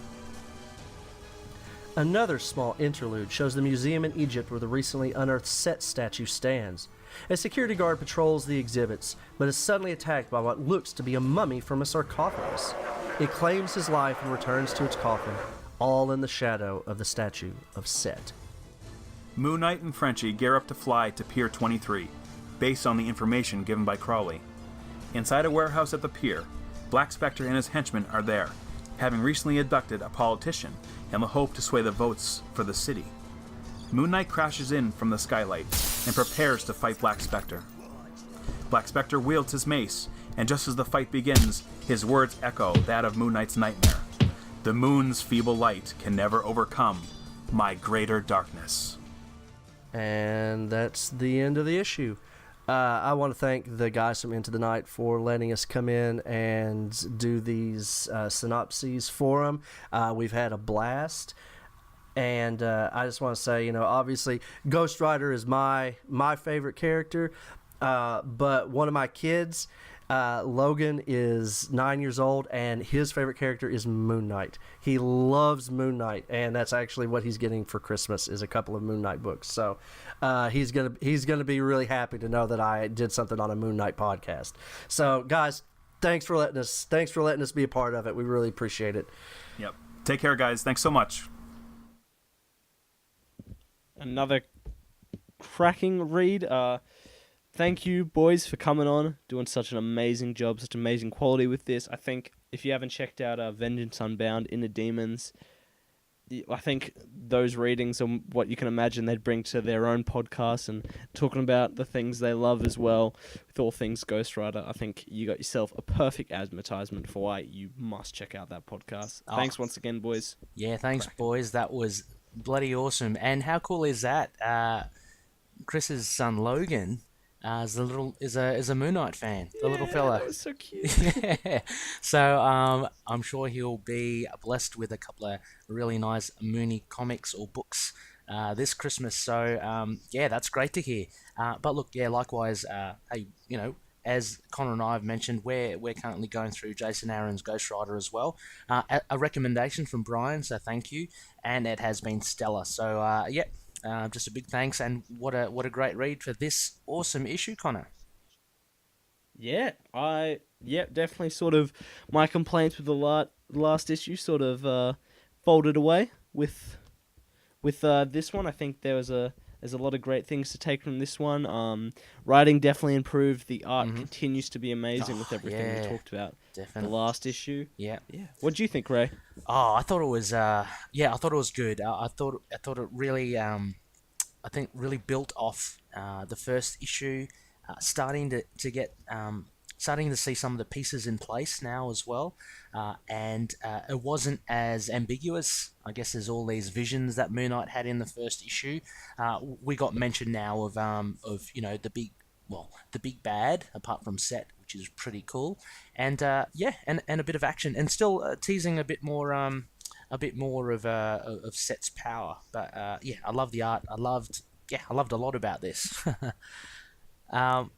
S3: Another small interlude shows the museum in Egypt where the recently unearthed Set statue stands. A security guard patrols the exhibits, but is suddenly attacked by what looks to be a mummy from a sarcophagus. It claims his life and returns to its coffin, all in the shadow of the statue of Set.
S4: Moon Knight and Frenchie gear up to fly to Pier 23, based on the information given by Crawley. Inside a warehouse at the pier, Black Spectre and his henchmen are there, having recently abducted a politician in the hope to sway the votes for the city. Moon Knight crashes in from the skylight and prepares to fight Black Spectre. Black Spectre wields his mace, and just as the fight begins, his words echo that of Moon Knight's nightmare. "The moon's feeble light can never overcome my greater darkness."
S3: And that's the end of the issue. I want to thank the guys from Into the Night for letting us come in and do these synopses for them. We've had a blast. And I just want to say, obviously Ghost Rider is my favorite character, but one of my kids, Logan, is 9 years old, and his favorite character is Moon Knight. He loves Moon Knight, and that's actually what he's getting for Christmas is a couple of Moon Knight books. So he's gonna be really happy to know that I did something on a Moon Knight podcast. So guys, thanks for letting us be a part of it. We really appreciate it.
S4: Yep. Take care, guys. Thanks so much.
S1: Another cracking read. Thank you, boys, for coming on, doing such an amazing job, such amazing quality with this. I think if you haven't checked out Vengeance Unbound, Inner Demons, I think those readings are what you can imagine they'd bring to their own podcast and talking about the things they love as well with all things Ghost Rider. I think you got yourself a perfect advertisement for why you must check out that podcast. Thanks once again, boys.
S2: Yeah, thanks, boys. That was bloody awesome. And how cool is that? Chris's son Logan is a Moon Knight fan. The little fella.
S1: That was so cute.
S2: Yeah. So I'm sure he'll be blessed with a couple of really nice Moony comics or books this Christmas. So yeah, that's great to hear. But look, yeah, likewise, hey, as Connor and I have mentioned, we're currently going through Jason Aaron's Ghost Rider as well. A recommendation from Brian, so thank you, and it has been stellar. So yeah. Just a big thanks, and what a great read for this awesome issue, Connor.
S1: Yeah, definitely sort of my complaints with the last issue sort of folded away with this one. I think there was a There's a lot of great things to take from this one. Writing definitely improved. The art continues to be amazing with everything we talked about.
S2: Definitely.
S1: The last issue.
S2: Yeah.
S1: What do you think, Ray?
S2: Oh, I thought it was. I thought it was good. I thought it really. I think really built off the first issue, starting to get. Starting to see some of the pieces in place now as well, and it wasn't as ambiguous, I guess, as all these visions that Moon Knight had in the first issue. We got mention now of the big bad, apart from Set, which is pretty cool, and and a bit of action, and still teasing a bit more of Set's power. But I love the art. I loved a lot about this. Shall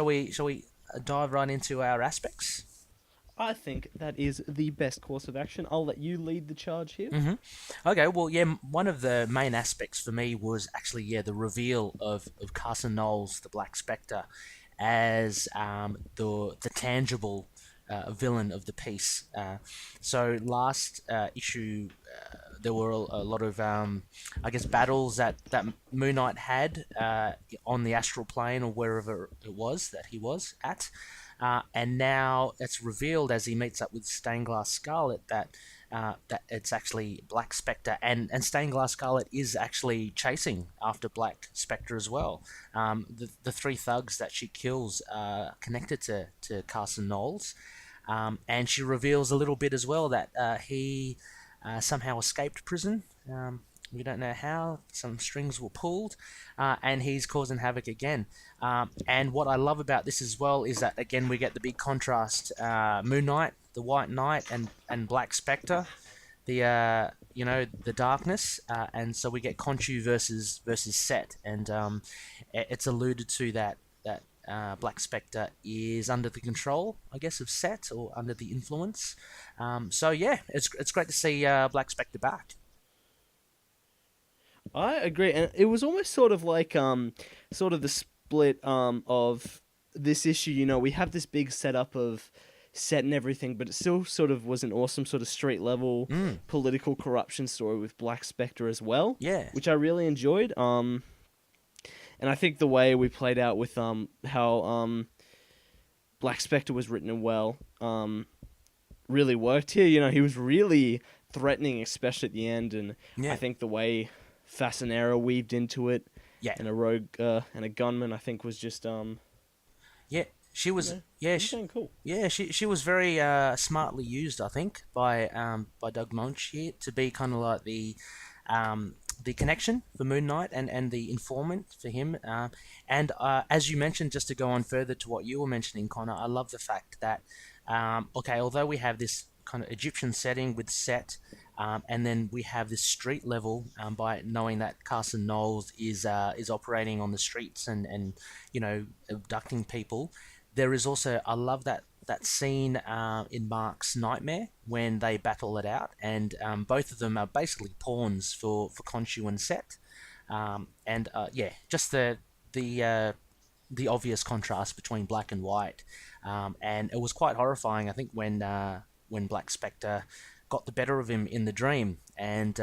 S2: we dive right into our aspects?
S1: I think that is the best course of action. I'll let you lead the charge here.
S2: Okay, well, one of the main aspects for me was actually, the reveal of Carson Knowles, the Black Spectre, as the tangible villain of the piece. So last issue, there were a lot of, battles that Moon Knight had on the astral plane or wherever it was that he was at. And now it's revealed as he meets up with Stained Glass Scarlet that it's actually Black Spectre, and Stained Glass Scarlet is actually chasing after Black Spectre as well. The three thugs that she kills are connected to Carson Knowles, and she reveals a little bit as well that he somehow escaped prison. We don't know how. Some strings were pulled, and he's causing havoc again. And what I love about this as well is that, again, we get the big contrast. Moon Knight, the White Knight, and Black Spectre, the darkness. And so we get Khonshu versus Set. And it's alluded to that Black Spectre is under the control, I guess, of Set, or under the influence. It's great to see Black Spectre back.
S1: I agree, and it was almost sort of like sort of the split of this issue. We have this big setup of Set and everything, but it still sort of was an awesome sort of street level political corruption story with Black Spectre as well.
S2: Yeah,
S1: which I really enjoyed. And I think the way we played out with how Black Spectre was written and well really worked here. He was really threatening, especially at the end, and I think the way Fasanera weaved into it, and a rogue and a gunman, I think was just
S2: she was
S1: cool.
S2: She was very smartly used, I think, by Doug Moench here to be kind of like the connection for Moon Knight and the informant for him. And as you mentioned, just to go on further to what you were mentioning, Connor, I love the fact that although we have this kind of Egyptian setting with Set, and then we have this street level by knowing that Carson Knowles is operating on the streets and abducting people. There is also, I love that scene in Mark's Nightmare when they battle it out, and both of them are basically pawns for Khonshu and Set, just the obvious contrast between black and white, and it was quite horrifying, I think, when Black Spectre got the better of him in the dream, and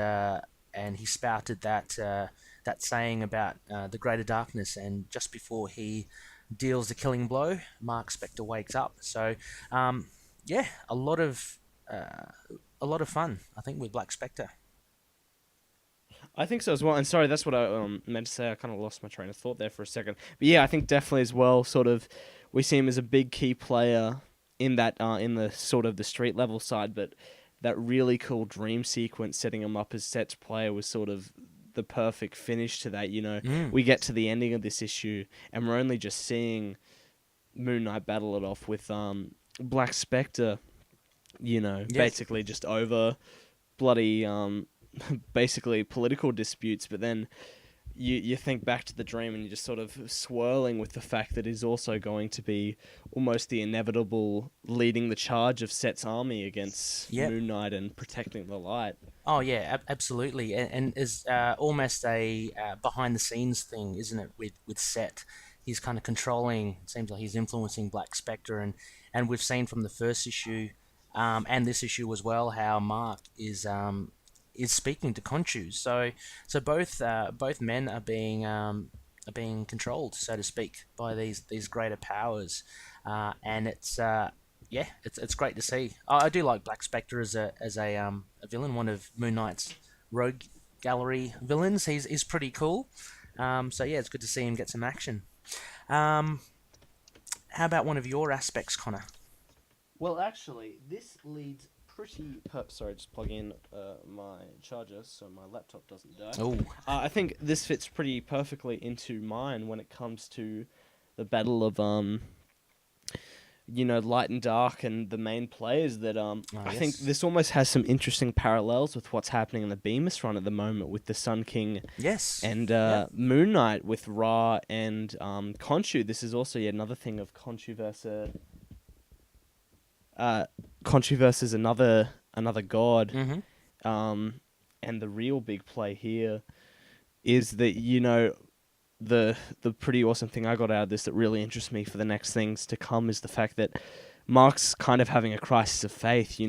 S2: he spouted that saying about the greater darkness, and just before he deals the killing blow, Mark Spectre wakes up. So a lot of fun, I think, with Black Spectre.
S1: I think so as well. And sorry, that's what I meant to say. I kind of lost my train of thought there for a second. But yeah, I think definitely as well, sort of, we see him as a big key player in that in the sort of the street level side, but that really cool dream sequence setting him up as Set's player was sort of the perfect finish to that. We get to the ending of this issue and we're only just seeing Moon Knight battle it off with Black Spectre, basically just over bloody basically political disputes, but then you think back to the dream and you're just sort of swirling with the fact that he's also going to be almost the inevitable leading the charge of Set's army against Moon Knight and protecting the light.
S2: Oh yeah, absolutely, and is almost a behind-the-scenes thing, isn't it? With Set, he's kind of controlling. It seems like he's influencing Black Spectre, and we've seen from the first issue, and this issue as well, how Mark is is speaking to Khonshu. So both men are being controlled, so to speak, by these greater powers, and it's great to see. I do like Black Spectre as a villain, one of Moon Knight's rogue gallery villains. He's pretty cool. So yeah, it's good to see him get some action. How about one of your aspects, Connor?
S1: Well, actually, this leads sorry, just plug in my charger so my laptop doesn't die.
S2: Oh,
S1: I think this fits pretty perfectly into mine when it comes to the battle of light and dark and the main players. That I think this almost has some interesting parallels with what's happening in the Bemis run at the moment with the Sun King.
S2: Yes.
S1: And Moon Knight with Ra and Khonshu. This is also yet another thing of Khonshu versus another god.
S2: Mm-hmm.
S1: And the real big play here is that, the pretty awesome thing I got out of this that really interests me for the next things to come is the fact that Mark's kind of having a crisis of faith.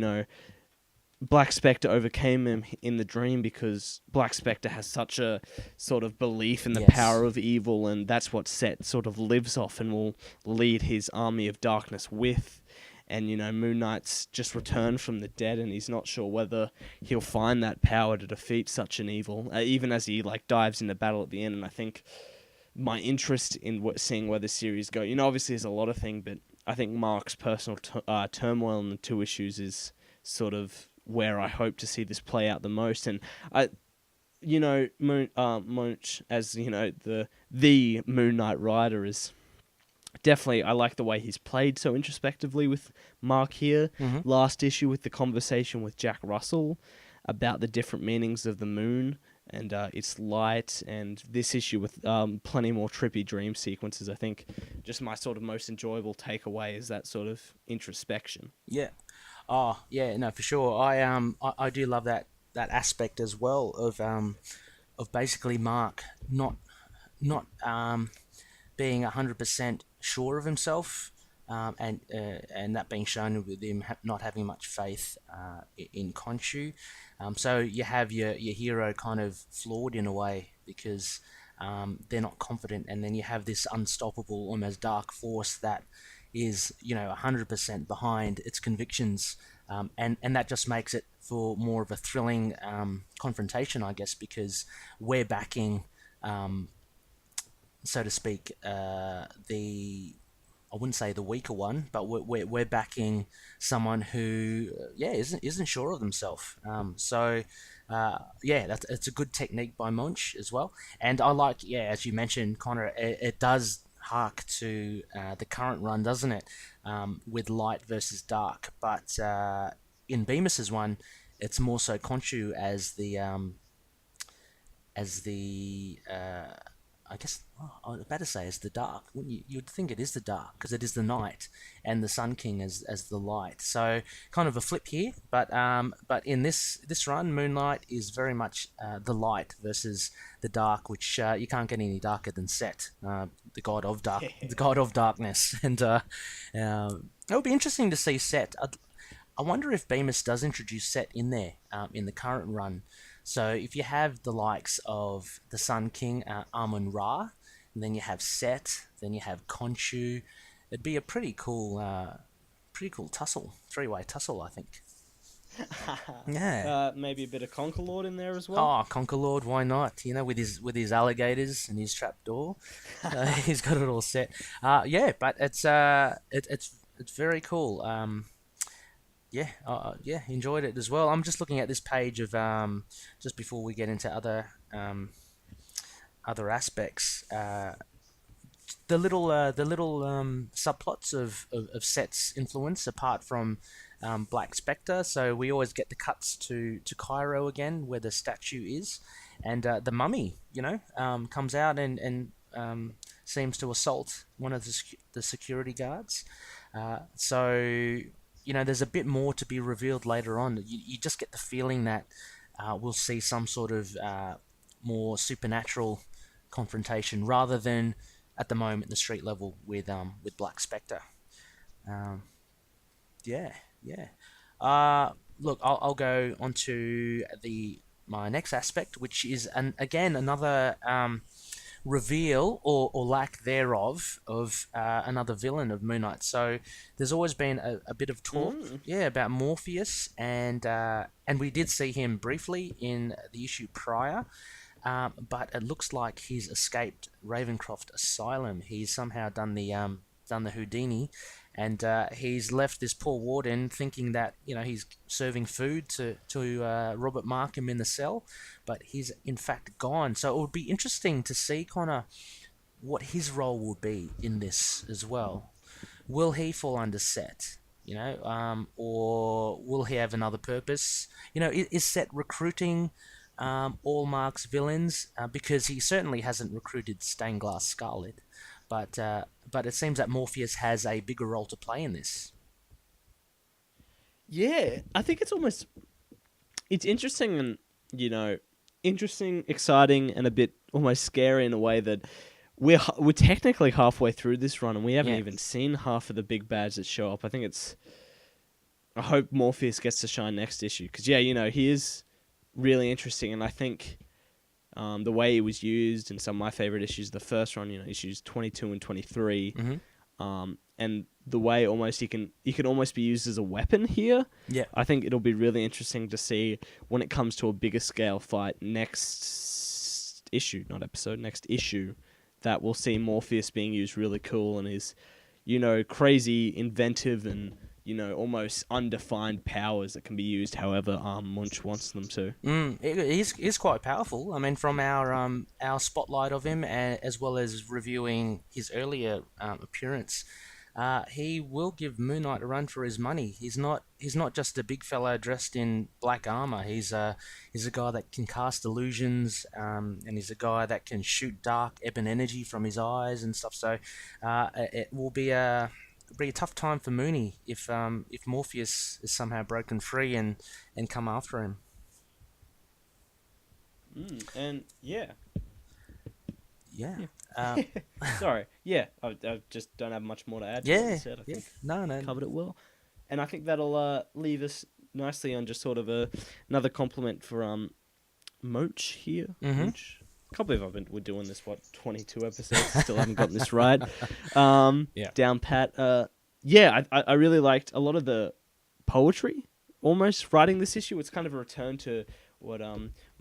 S1: Black Spectre overcame him in the dream because Black Spectre has such a sort of belief in the power of evil, and that's what Set sort of lives off and will lead his army of darkness with. And, Moon Knight's just returned from the dead, and he's not sure whether he'll find that power to defeat such an evil, even as he, dives into battle at the end. And I think my interest in seeing where the series go, obviously there's a lot of things, but I think Mark's personal turmoil in the 2 issues is sort of where I hope to see this play out the most. And Munch, as, the Moon Knight writer is... Definitely, I like the way he's played so introspectively with Mark here.
S2: Mm-hmm.
S1: Last issue with the conversation with Jack Russell about the different meanings of the moon and its light, and this issue with plenty more trippy dream sequences. I think just my sort of most enjoyable takeaway is that sort of introspection.
S2: Yeah. Oh, yeah. No, for sure. I do love that aspect as well of basically Mark not being 100% sure of himself, and that being shown with him not having much faith in Khonshu. So you have your hero kind of flawed in a way because they're not confident, and then you have this unstoppable, almost dark force that is 100% behind its convictions, and that just makes it for more of a thrilling confrontation, I guess, because we're backing. So to speak, I wouldn't say the weaker one, but we're backing someone who isn't sure of themselves. It's a good technique by Munch as well, and I like as you mentioned, Connor, it does hark to the current run, doesn't it? With light versus dark, but in Bemis's one, it's more so Khonshu as the I guess I was about to say as the dark. You'd think it is the dark because it is the night, and the Sun King as the light. So kind of a flip here, but in this run, Moonlight is very much the light versus the dark, which you can't get any darker than Set, the god of dark, the god of darkness, and it'll be interesting to see Set. I wonder if Bemis does introduce Set in there in the current run. So if you have the likes of the Sun King, Amun-Ra, and then you have Set, then you have Khonshu, it'd be a pretty cool tussle, 3-way tussle, I think. Yeah.
S1: Maybe a bit of Conquerlord in there as well.
S2: Oh, Conquerlord, why not? With his alligators and his trapdoor, he's got it all set. But it's very cool. Enjoyed it as well. I'm just looking at this page of just before we get into other aspects. The little subplots of Set's influence apart from Black Spectre. So we always get the cuts to Cairo again, where the statue is, and the mummy, comes out and seems to assault one of the security guards. There's a bit more to be revealed later on. You just get the feeling that we'll see some sort of more supernatural confrontation rather than at the moment the street level with Black Spectre. Look, I'll go onto the my next aspect, which is again another reveal or lack thereof of another villain of Moon Knight. So there's always been a bit of talk, about Morpheus, and we did see him briefly in the issue prior, but it looks like he's escaped Ravencroft Asylum. He's somehow done the Houdini, and he's left this poor warden thinking that he's serving food to Robert Markham in the cell, but he's in fact gone. So it would be interesting to see Connor what his role will be in this as well. Will he fall under Set, or will he have another purpose? Is Set recruiting all Mark's villains? Because he certainly hasn't recruited Stained Glass Scarlet. But it seems that Morpheus has a bigger role to play in this.
S1: Yeah, I think it's interesting and, interesting, exciting, and a bit almost scary in a way that we're technically halfway through this run and we haven't even seen half of the big bads that show up. I hope Morpheus gets to shine next issue because, he is really interesting, and I think the way he was used in some of my favorite issues, the first run, issues 22 and 23, and the way almost he can almost be used as a weapon here. Yeah, I think it'll be really interesting to see when it comes to a bigger scale fight next issue, that we'll see Morpheus being used really cool and his, crazy, inventive and almost undefined powers that can be used however Munch wants them to.
S2: He's quite powerful. I mean, from our spotlight of him, as well as reviewing his earlier appearance, he will give Moon Knight a run for his money. He's not just a big fella dressed in black armor. He's a guy that can cast illusions, and he's a guy that can shoot dark ebon energy from his eyes and stuff. So it will be a tough time for Mooney if Morpheus is somehow broken free and come after him.
S1: Sorry. Yeah, I just don't have much more to add.
S2: Yeah,
S1: to what you said. I think
S2: no,
S1: covered it well, and I think that'll leave us nicely on just sort of another compliment for Moach here. Moach. I can't believe we're doing this 22 episodes, still haven't gotten this right. Down pat. I really liked a lot of the poetry almost writing this issue. It's kind of a return to what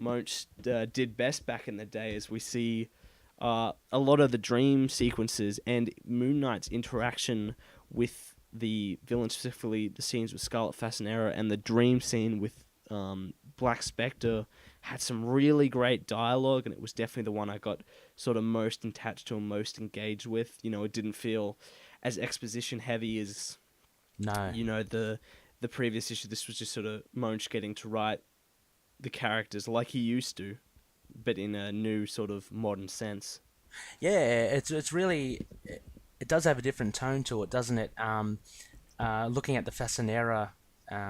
S1: Moach did best back in the day, as we see a lot of the dream sequences and Moon Knight's interaction with the villains, specifically the scenes with Scarlet Fascinera and the dream scene with Black Spectre, had some really great dialogue, and it was definitely the one I got sort of most attached to and most engaged with. It didn't feel as exposition heavy as the previous issue. This was just sort of Monch getting to write the characters like he used to, but in a new sort of modern sense.
S2: Yeah, it's really, it does have a different tone to it, doesn't it? Looking at the Fascinera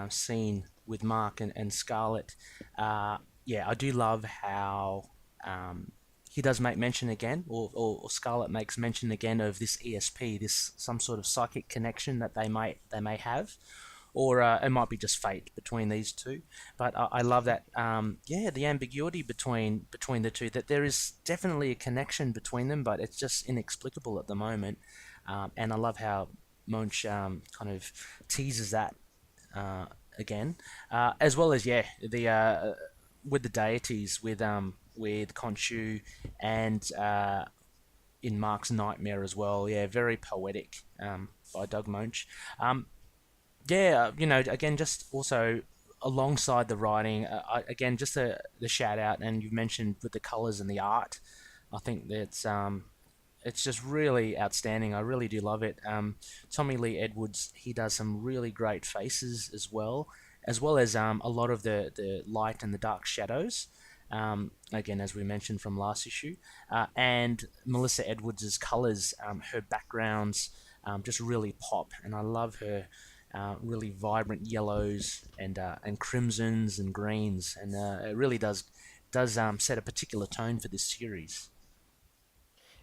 S2: scene with Mark and Scarlet, I do love how he does make mention again, or Scarlet makes mention again of this ESP, this some sort of psychic connection that they may have, or it might be just fate between these two. But I love that, the ambiguity between the two, that there is definitely a connection between them, but it's just inexplicable at the moment. And I love how Munch kind of teases that again, as well as the with the deities, with Khonshu and in Mark's Nightmare as well. Yeah, very poetic by Doug Munch. Again, just also alongside the writing, again, just the shout out, and you've mentioned with the colours and the art, I think that's it's just really outstanding. I really do love it. Tommy Lee Edwards, he does some really great faces as well as a lot of the light and the dark shadows. Again, as we mentioned from last issue, and Melissa Edwards' colours, her backgrounds just really pop, and I love her really vibrant yellows and crimsons and greens, and it really does set a particular tone for this series.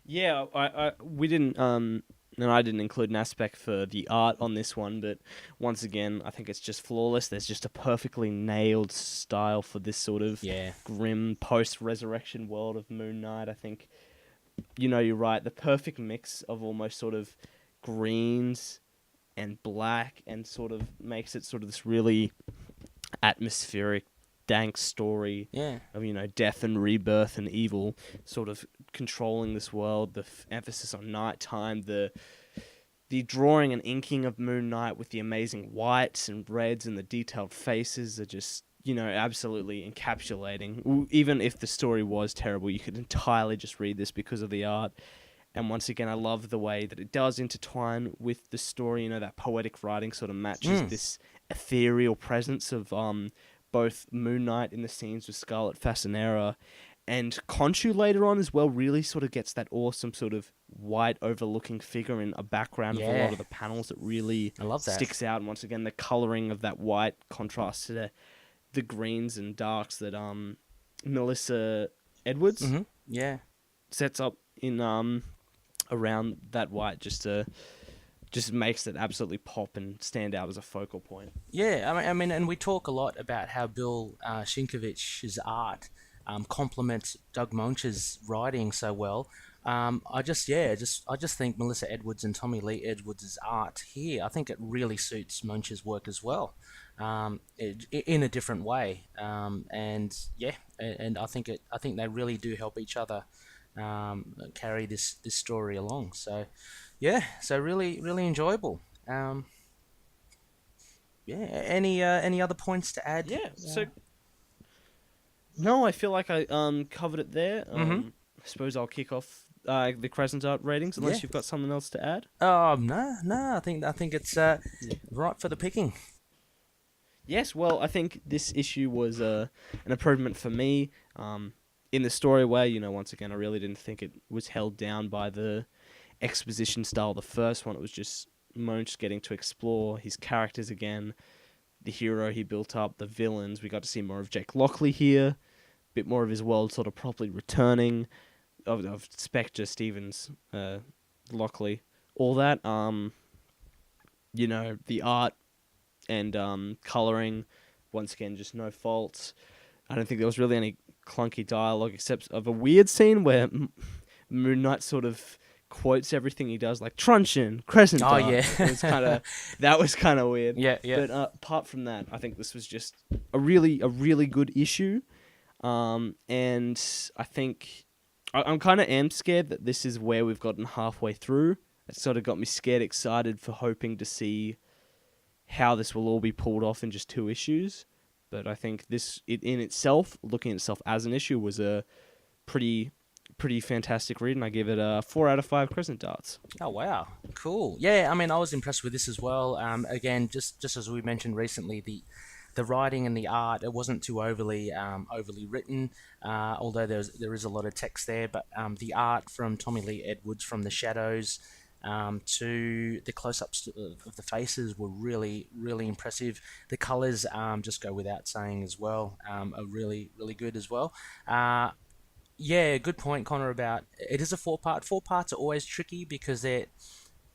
S1: Yeah, we didn't And I didn't include an aspect for the art on this one, but once again, I think it's just flawless. There's just a perfectly nailed style for this sort of grim post-resurrection world of Moon Knight. I think, you're right. The perfect mix of almost sort of greens and black, and sort of makes it sort of this really atmospheric, dank story of, death and rebirth and evil sort of controlling this world. The emphasis on nighttime, the drawing and inking of Moon Knight with the amazing whites and reds and the detailed faces are just, absolutely encapsulating. Even if the story was terrible, you could entirely just read this because of the art. And once again, I love the way that it does intertwine with the story. That poetic writing sort of matches this ethereal presence of both Moon Knight in the scenes with Scarlet Fasanera, and Khonshu later on as well really sort of gets that awesome sort of white overlooking figure in a background of a lot of the panels that really sticks out. And once again, the colouring of that white contrasts to the greens and darks that Melissa Edwards sets up in around that white just makes it absolutely pop and stand out as a focal point.
S2: Yeah, I mean, and we talk a lot about how Bill Sienkiewicz's art complements Doug Moench's writing so well. I just think Melissa Edwards and Tommy Lee Edwards' art here, I think it really suits Moench's work as well, in a different way. And I think they really do help each other carry this story along. So really enjoyable. Any other points to add?
S1: So no, I feel like I covered it there. I suppose I'll kick off the Crescent art ratings, unless you've got something else to add.
S2: No, I think it's right for the picking.
S1: Yes, well, I think this issue was an improvement for me in the story where, once again, I really didn't think it was held down by the exposition style. The first one, it was just Moench getting to explore his characters again, the hero he built up, the villains. We got to see more of Jake Lockley here, a bit more of his world sort of properly returning, of Spectre, Stevens, Lockley, all that. The art and colouring, once again, just no faults. I don't think there was really any clunky dialogue except of a weird scene where Moon Knight sort of quotes everything he does, like Truncheon, Crescent. That was kind of weird.
S2: Yeah.
S1: But apart from that, I think this was just a really good issue. And I think I'm kind of scared that this is where we've gotten halfway through. It sort of got me scared, excited for hoping to see how this will all be pulled off in just 2 issues. But I think looking at itself as an issue, was a pretty fantastic read, and I give it a 4 out of 5 Crescent darts.
S2: Oh wow, cool. Yeah, I mean, I was impressed with this as well. Again, just as we mentioned recently, the writing and the art, it wasn't too overly written, although there is a lot of text there. But the art from Tommy Lee Edwards, from the shadows to the close-ups of the faces, were really impressive. The colours, just go without saying as well, are really good as well. Yeah, good point, Connor, about it is a 4-part. 4 parts are always tricky because they're,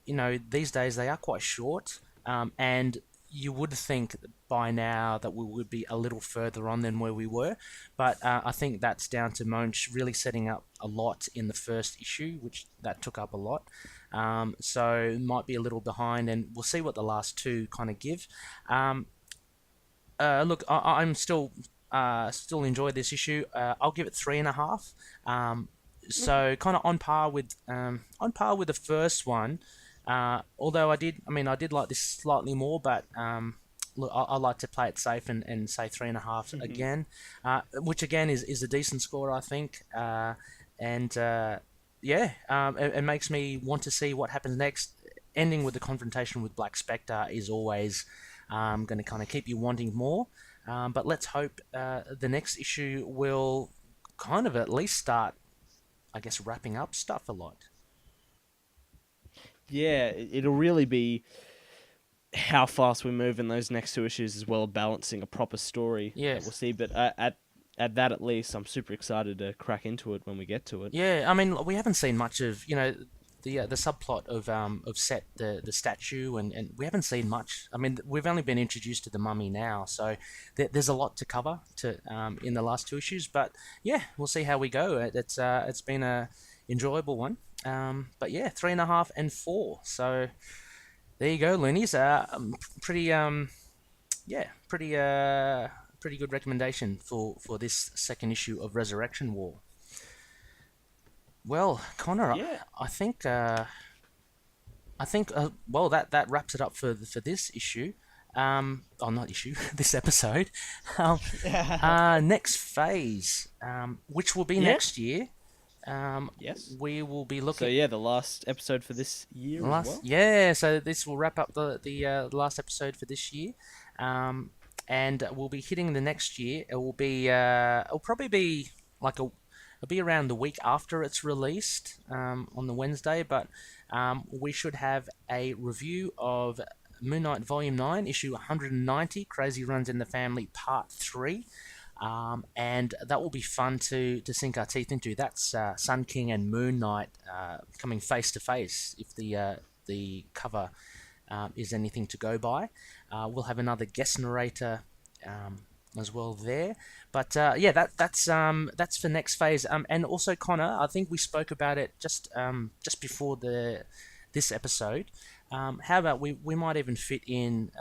S2: these days they are quite short, and you would think by now that we would be a little further on than where we were, but I think that's down to Moench really setting up a lot in the first issue, which that took up a lot. So might be a little behind, and we'll see what the last 2 kind of give. Look, I'm still enjoy this issue. I'll give it 3.5. So kind of on par with the first one. Although I did like this slightly more, but look, I like to play it safe and say 3.5 again, which again is a decent score, I think. It makes me want to see what happens next. Ending with the confrontation with Black Spectre is always going to kind of keep you wanting more. But let's hope the next issue will kind of at least start, I guess, wrapping up stuff a lot.
S1: Yeah, it'll really be how fast we move in those next 2 issues, as well as balancing a proper story.
S2: Yes.
S1: We'll see, but at that at least, I'm super excited to crack into it when we get to it.
S2: Yeah, I mean, we haven't seen much of, the subplot of Set, the statue, and we haven't seen much. I mean, we've only been introduced to the mummy now, so there's a lot to cover in the last 2 issues. But yeah, we'll see how we go. It's been a enjoyable one. But yeah, 3.5 and 4. So there you go, loonies. Pretty pretty good recommendation for this second issue of Resurrection War. Well, Connor,
S1: Yeah.
S2: I think well that wraps it up for this issue. Not issue, this episode. Next phase, which will be next year.
S1: Yes.
S2: We will be
S1: So
S2: looking.
S1: yeah, the last episode for this year as well.
S2: Yeah, so this will wrap up the last episode for this year, and we'll be hitting the next year. It will be it'll probably be it'll be around the week after it's released, on the Wednesday, but we should have a review of Moon Knight Volume 9, issue 190, Crazy Runs in the Family Part 3. And that will be fun to sink our teeth into. That's Sun King and Moon Knight coming face to face, if the cover is anything to go by. We'll have another guest narrator as well there. But yeah, that's for next phase. And also, Connor, I think we spoke about it just before this episode. How about we might even fit in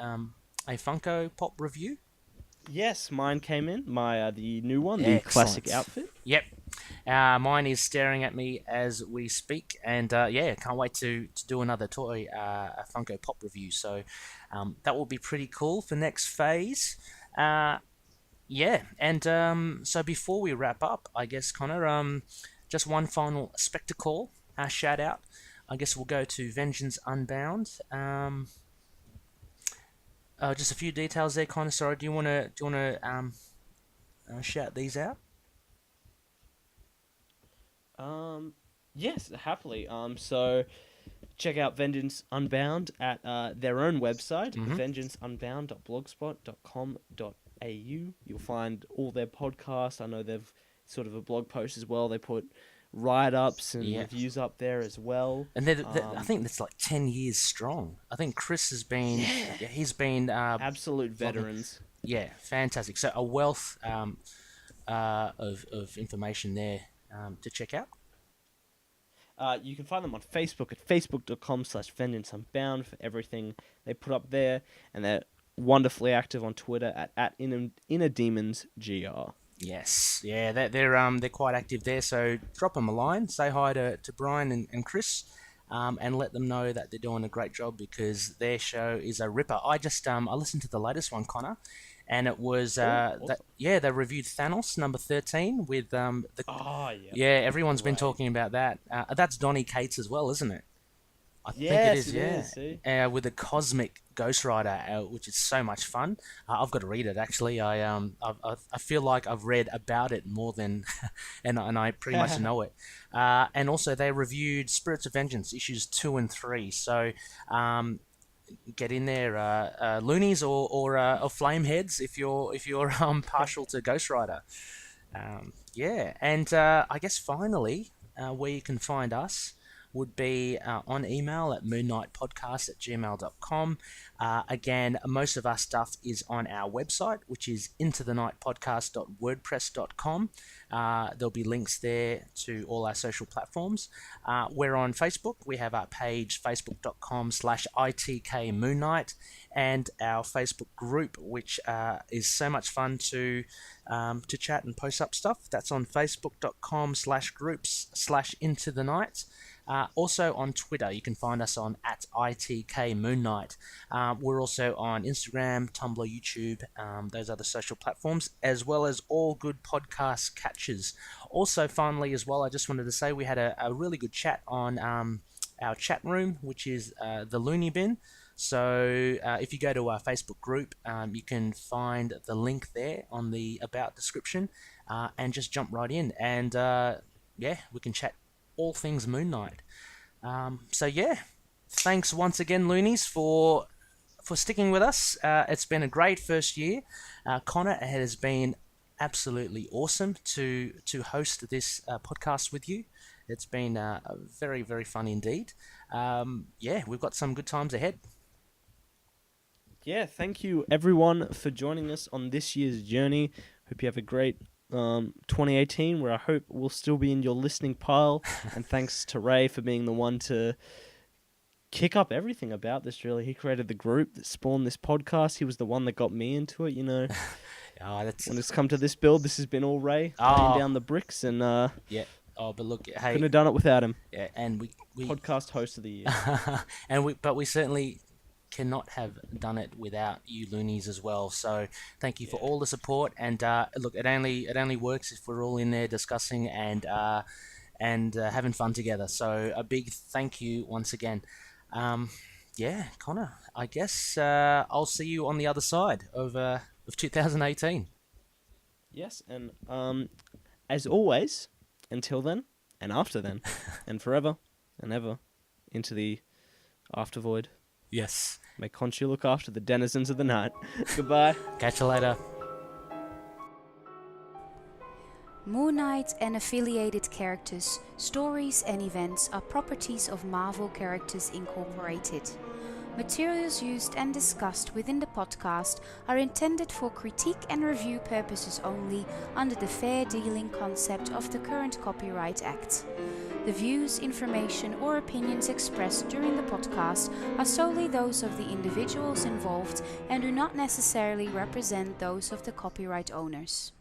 S2: a Funko Pop review?
S1: Yes, mine came in. The new one, the
S2: Excellent.
S1: classic outfit.
S2: Yep. Mine is staring at me as we speak, and yeah, can't wait to do another toy a Funko Pop review. So that will be pretty cool for next phase. Yeah, and so before we wrap up, I guess, Connor, just one final spectacle shout out. I guess we'll go to Vengeance Unbound. Just a few details there, Connor. Sorry, do you want to shout these out?
S1: Yes, happily. So check out Vengeance Unbound at their own website, vengeanceunbound.blogspot.com.au. You'll find all their podcasts. I know they've sort of a blog post as well. They put write-ups and reviews up there as well.
S2: And I think that's like 10 years strong. I think Chris has been, he's been
S1: absolute veterans.
S2: Yeah, fantastic. So a wealth of information there to check out.
S1: You can find them on Facebook at facebook.com/vengeanceunbound for everything they put up there, and they're wonderfully active on Twitter at innerdemonsgr.
S2: Yes, yeah, they're quite active there. So drop them a line, say hi to Brian and Chris, and let them know that they're doing a great job, because their show is a ripper. I listened to the latest one, Connor, and it was
S1: awesome.
S2: they reviewed Thanos number 13 with everyone's been talking about that. That's Donny Cates as well, isn't it? I think it is, with the Cosmic Ghost Rider, which is so much fun. I've got to read it, actually. I feel like I've read about it more than, and I pretty much know it. And also they reviewed Spirits of Vengeance issues 2 and 3. So get in there, loonies or flame heads if you're partial to Ghost Rider. And I guess finally, where you can find us would be on email at moonknightpodcast@gmail.com. Again, most of our stuff is on our website, which is intothenightpodcast.wordpress.com. There'll be links there to all our social platforms. We're on Facebook. We have our page, facebook.com/ITKMoonKnight, and our Facebook group, which is so much fun to chat and post up stuff. That's on facebook.com/groups/intothennight. Also on Twitter, you can find us on @ITKMoonKnight. We're also on Instagram, Tumblr, YouTube, those other social platforms, as well as all good podcast catches. Also, finally, as well, I just wanted to say we had a really good chat on our chat room, which is the Looney Bin. So if you go to our Facebook group, you can find the link there on the About description, and just jump right in. And we can chat all things Moon Knight. So yeah, thanks once again, loonies, for sticking with us. It's been a great first year. Connor, it has been absolutely awesome to host this podcast with you. It's been very, very fun indeed. We've got some good times ahead.
S1: Yeah, thank you everyone for joining us on this year's journey. Hope you have a great 2018, where I hope we'll still be in your listening pile. And thanks to Ray for being the one to kick up everything about this, really. He created the group that spawned this podcast. He was the one that got me into it, you know. When it's come to this build, this has been all Ray laying down the bricks, and
S2: yeah. Oh, but look, hey,
S1: couldn't have done it without him.
S2: Yeah, and we
S1: podcast host of the year.
S2: But we certainly cannot have done it without you loonies as well. So thank you for all the support. And look, it only works if we're all in there discussing and having fun together. So a big thank you once again. Connor, I guess I'll see you on the other side of 2018.
S1: Yes, and as always, until then, and after then, and forever and ever, into the aftervoid.
S2: Yes.
S1: May Khonshu look after the denizens of the night. Goodbye.
S2: Catch you later.
S6: Moon Knight and affiliated characters, stories and events are properties of Marvel Characters Incorporated. Materials used and discussed within the podcast are intended for critique and review purposes only under the fair dealing concept of the current Copyright Act. The views, information or opinions expressed during the podcast are solely those of the individuals involved and do not necessarily represent those of the copyright owners.